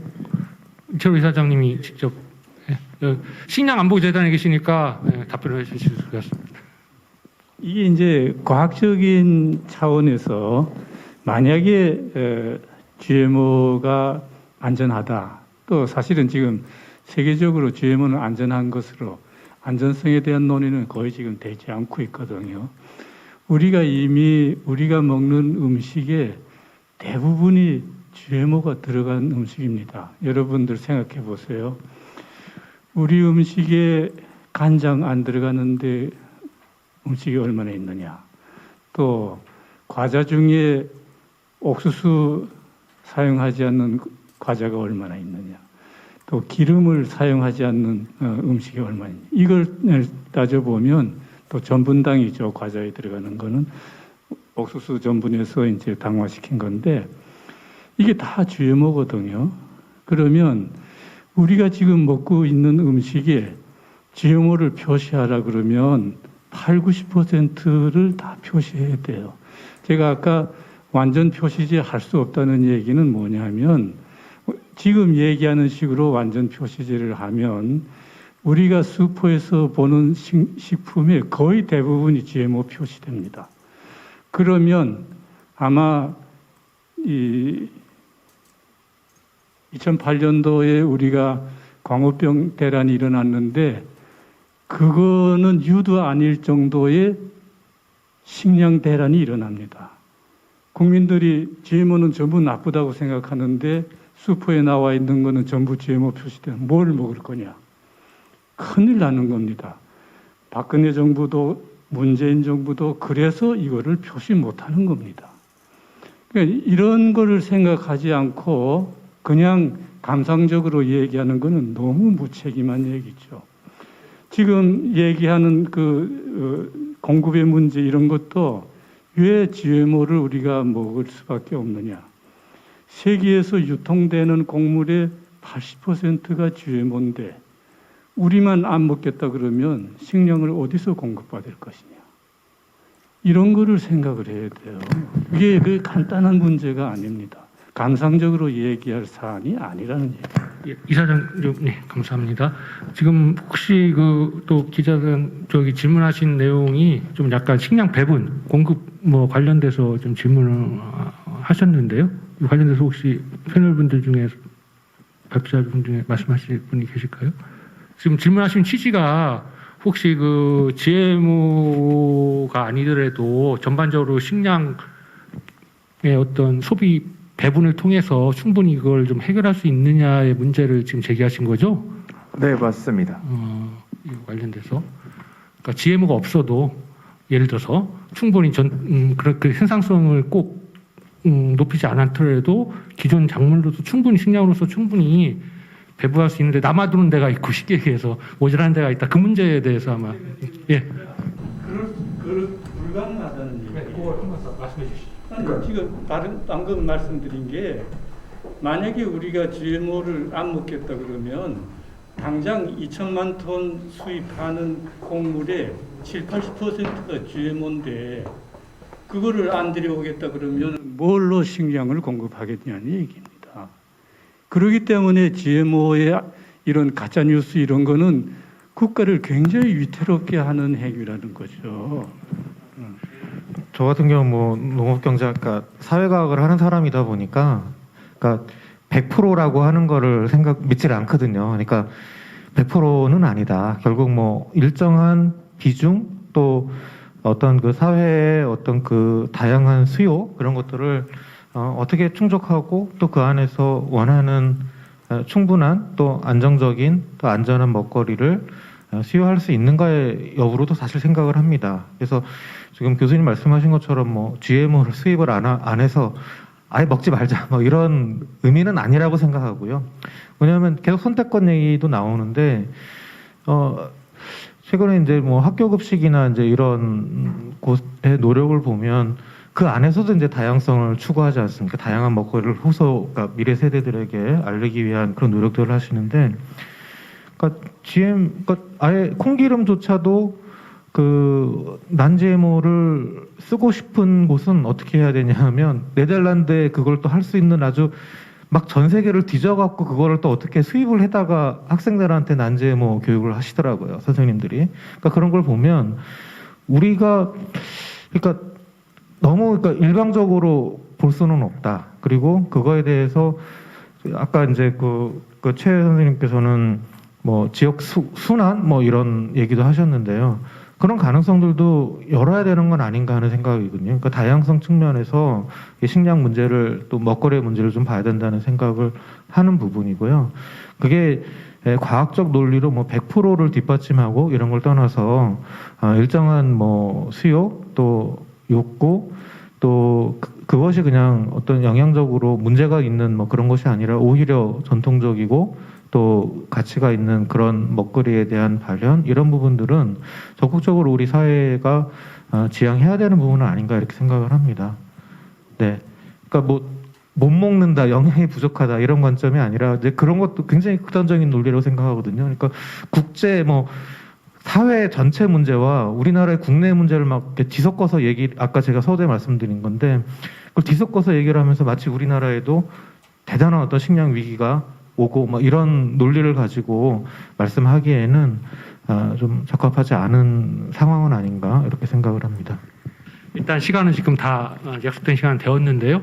이철호 이사장님이 직접 식량안보재단에 계시니까 답변을 해주실 수 있습니다. 이게 이제 과학적인 차원에서 만약에 GMO가 안전하다. 또 사실은 지금 세계적으로 GMO는 안전한 것으로 안전성에 대한 논의는 거의 지금 되지 않고 있거든요. 우리가 이미 우리가 먹는 음식의 대부분이 GMO가 들어간 음식입니다. 여러분들 생각해 보세요. 우리 음식에 간장 안 들어가는데 음식이 얼마나 있느냐. 또 과자 중에 옥수수 사용하지 않는 과자가 얼마나 있느냐. 또 기름을 사용하지 않는 음식이 얼마나 있느냐. 이걸 따져보면 또 전분당이죠. 과자에 들어가는 거는 옥수수 전분에서 이제 당화시킨 건데 이게 다 GMO거든요. 그러면 우리가 지금 먹고 있는 음식에 GMO를 표시하라 그러면 8, 90%를 다 표시해야 돼요. 제가 아까 완전 표시제 할 수 없다는 얘기는 뭐냐면 지금 얘기하는 식으로 완전 표시제를 하면 우리가 슈퍼에서 보는 식품의 거의 대부분이 GMO 표시됩니다. 그러면 아마 2008년도에 우리가 광우병 대란이 일어났는데 그거는 유도 아닐 정도의 식량 대란이 일어납니다. 국민들이 GMO는 전부 나쁘다고 생각하는데 슈퍼에 나와 있는 거는 전부 GMO 표시되면 뭘 먹을 거냐. 큰일 나는 겁니다. 박근혜 정부도 문재인 정부도 그래서 이거를 표시 못하는 겁니다. 그러니까 이런 거를 생각하지 않고 그냥 감상적으로 얘기하는 거는 너무 무책임한 얘기죠. 지금 얘기하는 공급의 문제 이런 것도 왜 GMO를 우리가 먹을 수밖에 없느냐. 세계에서 유통되는 곡물의 80%가 GMO인데 우리만 안 먹겠다 그러면 식량을 어디서 공급받을 것이냐. 이런 거를 생각을 해야 돼요. 이게 그 간단한 문제가 아닙니다. 감상적으로 얘기할 사안이 아니라는 얘기예요. 예, 이사장님, 네, 감사합니다. 지금 혹시 또 기자들 질문하신 내용이 좀 약간 식량 배분, 공급 뭐 관련돼서 좀 질문을 하셨는데요. 이 관련돼서 혹시 패널분들 중에 발표자분 중에 말씀하실 분이 계실까요? 지금 질문하신 취지가 혹시 GMO가 아니더라도 전반적으로 식량의 어떤 소비 배분을 통해서 충분히 이걸 좀 해결할 수 있느냐의 문제를 지금 제기하신 거죠? 네, 맞습니다. 이거 관련돼서. 그러니까 GMO가 없어도 예를 들어서 충분히 그렇게 생산성을 꼭 높이지 않더라도 기존 작물로도 충분히 식량으로서 충분히 배부할 수 있는데 남아도는 데가 있고 쉽게 얘기해서 모자라는 데가 있다. 그 문제에 대해서 아마 예. 불가능하다는 얘기예요. 그걸 한번 말씀해 주시죠. 그러니까 지금 방금 말씀드린 게 만약에 우리가 GMO를 안 먹겠다 그러면 당장 2천만 톤 수입하는 곡물의 70~80%가 GMO인데 그거를 안 들여오겠다 그러면 뭘로 식량을 공급하겠냐는 얘기입니다. 그렇기 때문에 GMO의 이런 가짜뉴스 이런 거는 국가를 굉장히 위태롭게 하는 행위라는 거죠. 저 같은 경우 뭐 농업경제학과 사회과학을 하는 사람이다 보니까, 그러니까 100%라고 하는 거를 믿지를 않거든요. 그러니까 100%는 아니다. 결국 뭐 일정한 비중 또 어떤 사회의 어떤 다양한 수요 그런 것들을 어떻게 충족하고 또 그 안에서 원하는 충분한 또 안정적인 또 안전한 먹거리를 수요할 수 있는가의 여부로도 사실 생각을 합니다. 그래서 지금 교수님 말씀하신 것처럼 뭐 GMO를 수입을 안 해서 아예 먹지 말자 뭐 이런 의미는 아니라고 생각하고요. 왜냐하면 계속 선택권 얘기도 나오는데 최근에 이제 뭐 학교 급식이나 이제 이런 곳의 노력을 보면 그 안에서도 이제 다양성을 추구하지 않습니까? 다양한 먹거리를 그러니까 미래 세대들에게 알리기 위한 그런 노력들을 하시는데, 그러니까 그러니까 아예 콩기름조차도 난 GMO를 쓰고 싶은 곳은 어떻게 해야 되냐 하면 네덜란드에 그걸 또 할 수 있는 아주 막 전 세계를 뒤져갖고 그거를 또 어떻게 수입을 해다가 학생들한테 난 GMO 교육을 하시더라고요, 선생님들이. 그러니까 그런 걸 보면 우리가 그러니까 너무 일방적으로 볼 수는 없다. 그리고 그거에 대해서 아까 이제 최 선생님께서는 뭐 지역 순환 뭐 이런 얘기도 하셨는데요. 그런 가능성들도 열어야 되는 건 아닌가 하는 생각이거든요. 그러니까 다양성 측면에서 식량 문제를 또 먹거리의 문제를 좀 봐야 된다는 생각을 하는 부분이고요. 그게 과학적 논리로 뭐 100%를 뒷받침하고 이런 걸 떠나서 일정한 뭐 수요 또 욕구 또 그것이 그냥 어떤 영향적으로 문제가 있는 뭐 그런 것이 아니라 오히려 전통적이고 또 가치가 있는 그런 먹거리에 대한 발현 이런 부분들은 적극적으로 우리 사회가 지향해야 되는 부분은 아닌가 이렇게 생각을 합니다. 네, 그러니까 뭐 못 먹는다, 영양이 부족하다 이런 관점이 아니라 이제 그런 것도 굉장히 극단적인 논리라고 생각하거든요. 그러니까 국제 뭐 사회 전체 문제와 우리나라의 국내 문제를 막 이렇게 뒤섞어서 아까 제가 서두에 말씀드린 건데 그걸 뒤섞어서 얘기를 하면서 마치 우리나라에도 대단한 어떤 식량 위기가 오고 뭐 이런 논리를 가지고 말씀하기에는 좀 적합하지 않은 상황은 아닌가 이렇게 생각을 합니다. 일단 시간은 지금 다 약속된 시간 되었는데요.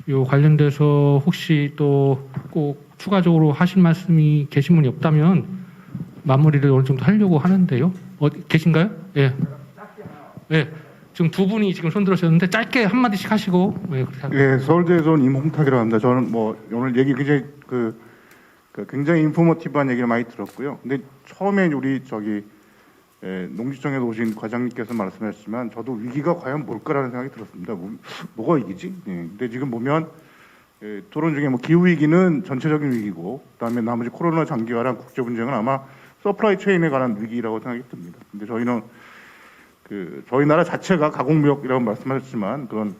요 관련돼서 혹시 또 꼭 추가적으로 하실 말씀이 계신 분이 없다면 마무리를 어느 정도 하려고 하는데요. 계신가요? 예. 예. 지금 두 분이 지금 손 들으셨는데 짧게 한 마디씩 하시고. 예, 서울대에서 온 임홍탁이라고 합니다. 저는 뭐 오늘 얘기 굉장히 굉장히 인포머티브한 얘기를 많이 들었고요. 근데 처음에 우리 농지청에서 오신 과장님께서 말씀하셨지만 저도 위기가 과연 뭘까라는 생각이 들었습니다. 뭐가 위기지? 근데 지금 보면 토론 중에 뭐 기후 위기는 전체적인 위기고, 그다음에 나머지 코로나 장기화랑 국제 분쟁은 아마 서플라이 체인에 관한 위기라고 생각이 듭니다. 근데 저희는 저희 나라 자체가 가공무역이라고 말씀하셨지만 그건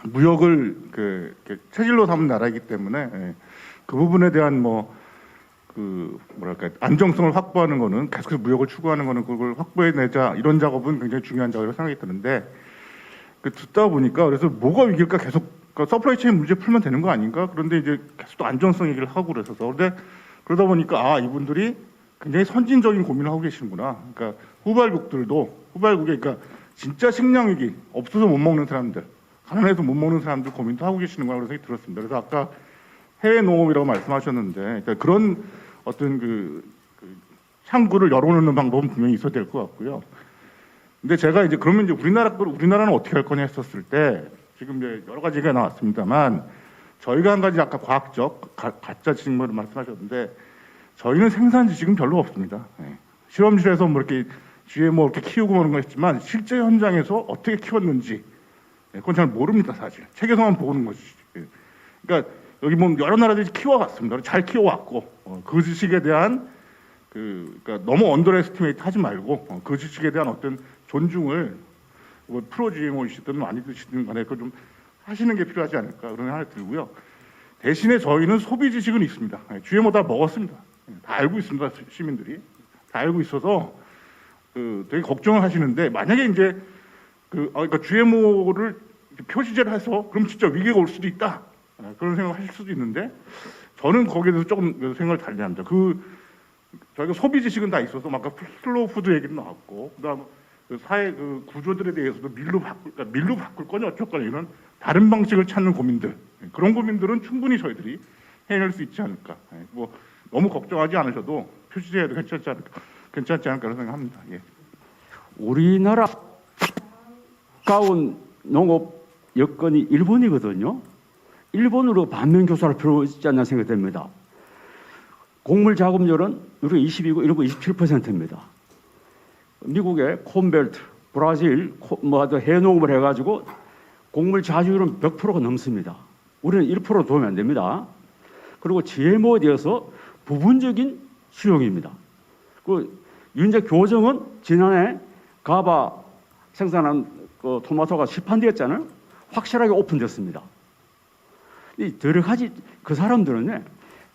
무역을 체질로 삼은 나라이기 때문에 그 부분에 대한 안정성을 확보하는 거는, 계속해서 무역을 추구하는 거는 그걸 확보해내자, 이런 작업은 굉장히 중요한 작업이라고 생각이 드는데, 듣다 보니까 그래서 뭐가 위기일까, 계속 서플라이 체인 문제 풀면 되는 거 아닌가? 그런데 이제 계속 또 안정성 얘기를 하고 그래서, 그런데 그러다 보니까 이분들이 굉장히 선진적인 고민을 하고 계시는구나. 그러니까 후발국에 그러니까 진짜 식량 위기, 없어서 못 먹는 사람들, 가난해서 못 먹는 사람들 고민도 하고 계시는구나 그런 생각이 들었습니다. 그래서 아까 해외 농업이라고 말씀하셨는데, 그러니까 그런 어떤 창구를 열어놓는 방법은 분명히 있어야 될 것 같고요. 근데 제가 이제 그러면 이제 우리나라는 어떻게 할 거냐 했었을 때, 지금 이제 여러 가지가 나왔습니다만, 저희가 한 가지 아까 과학적 가짜 지식만을 말씀하셨는데, 저희는 생산 지식은 별로 없습니다. 실험실에서 뭐 이렇게 GMO 이렇게 키우고 그런 거 했지만, 실제 현장에서 어떻게 키웠는지 그건 잘 모릅니다, 사실. 책에서만 보는 것이지. 그러니까 여기 보면 여러 나라들이 키워왔습니다. 잘 키워왔고, 그 지식에 대한 그러니까 너무 언더에스티메이트 하지 말고, 그 지식에 대한 어떤 존중을 프로 GMO이시든 아니시든 간에 그걸 좀 하시는 게 필요하지 않을까 그런 생각이 들고요. 대신에 저희는 소비 지식은 있습니다. GMO 다 먹었습니다. 다 알고 있습니다, 시민들이. 다 알고 있어서 되게 걱정을 하시는데, 만약에 이제 그러니까 GMO를 표시제를 해서 그럼 진짜 위기가 올 수도 있다, 그런 생각을 하실 수도 있는데, 저는 거기에 대해서 조금 생각을 달리합니다. 저희가 소비 지식은 다 있어서, 아까 슬로우 푸드 얘기도 나왔고, 그다음 사회 구조들에 대해서도 밀로 바꿀 거냐 어쩔 거냐, 이런 다른 방식을 찾는 고민들, 그런 고민들은 충분히 저희들이 해낼 수 있지 않을까. 너무 걱정하지 않으셔도 표시제도 괜찮지 않을까 그런 생각합니다. 예. 우리나라 가까운 농업 여건이 일본이거든요. 일본으로 반면 교사할 필요 있지 않나 생각됩니다. 곡물 작업률은 우리가 22고 일본 27%입니다. 미국의 콘벨트, 브라질, 해농업을 해가지고 곡물 자주율은 100%가 넘습니다. 우리는 1% 도움이 안 됩니다. 그리고 GMO에 대해서 부분적인 수용입니다. 윤재 교정은 지난해 가바 생산한 토마토가 시판되었잖아요. 확실하게 오픈됐습니다. 여러 가지 그 사람들은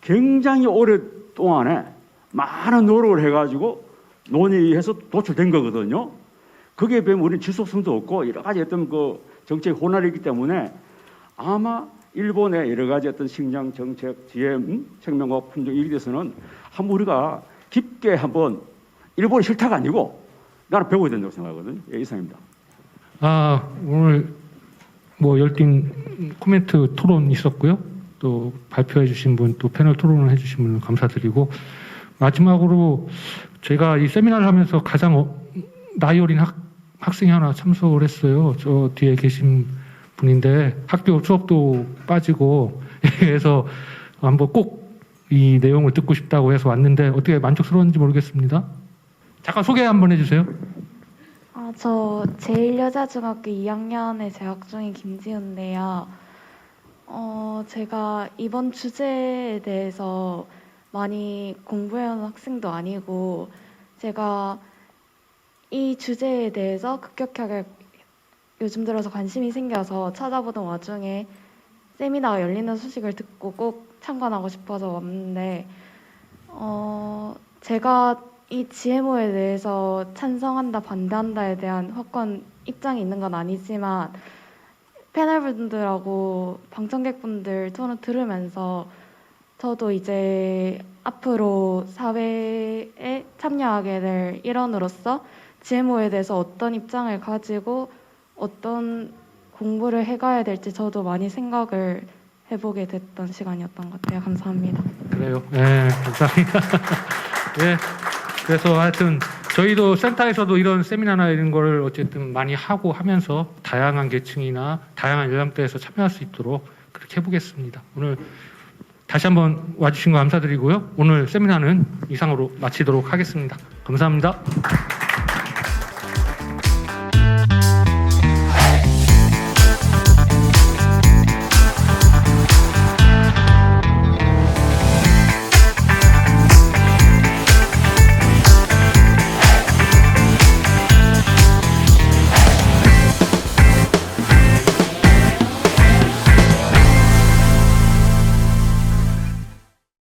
굉장히 오랫동안에 많은 노력을 해가지고 논의해서 도출된 거거든요. 거기에 비하면 우리는 지속성도 없고 여러 가지 어떤 정책 혼란이기 때문에 아마 일본의 여러 가지 어떤 식량 정책, GM, 생명과학 품종 이에 대해서는 한번 우리가 깊게 한번, 일본이 싫다가 아니고 나는 배워야 된다고 생각하거든요. 예, 이상입니다. 오늘 열띤 코멘트 토론 있었고요. 또 발표해 주신 분, 또 패널 토론을 해 주신 분 감사드리고, 마지막으로 제가 이 세미나를 하면서 가장 나이 어린 학생이 하나 참석을 했어요. 저 뒤에 계신 분인데 학교 수업도 빠지고 그래서 한번 꼭 이 내용을 듣고 싶다고 해서 왔는데 어떻게 만족스러운지 모르겠습니다. 잠깐 소개 한번 해주세요. 저 제1여자중학교 2학년에 재학 중인 김지훈인데요. 제가 이번 주제에 대해서 많이 공부해온 학생도 아니고, 제가 이 주제에 대해서 급격하게 요즘 들어서 관심이 생겨서 찾아보던 와중에 세미나가 열리는 소식을 듣고 꼭 참관하고 싶어서 왔는데, 제가 이 GMO에 대해서 찬성한다, 반대한다에 대한 확고한 입장이 있는 건 아니지만, 패널분들하고 방청객분들 토론 들으면서 저도 이제 앞으로 사회에 참여하게 될 일원으로서 GMO에 대해서 어떤 입장을 가지고 어떤 공부를 해가야 될지 저도 많이 생각을 해보게 됐던 시간이었던 것 같아요. 감사합니다. 그래요. 네, 감사합니다. 네, 그래서 하여튼 저희도 센터에서도 이런 세미나나 이런 거를 어쨌든 많이 하고 하면서 다양한 계층이나 다양한 연령대에서 참여할 수 있도록 그렇게 해보겠습니다. 오늘 다시 한번 와주신 거 감사드리고요. 오늘 세미나는 이상으로 마치도록 하겠습니다. 감사합니다.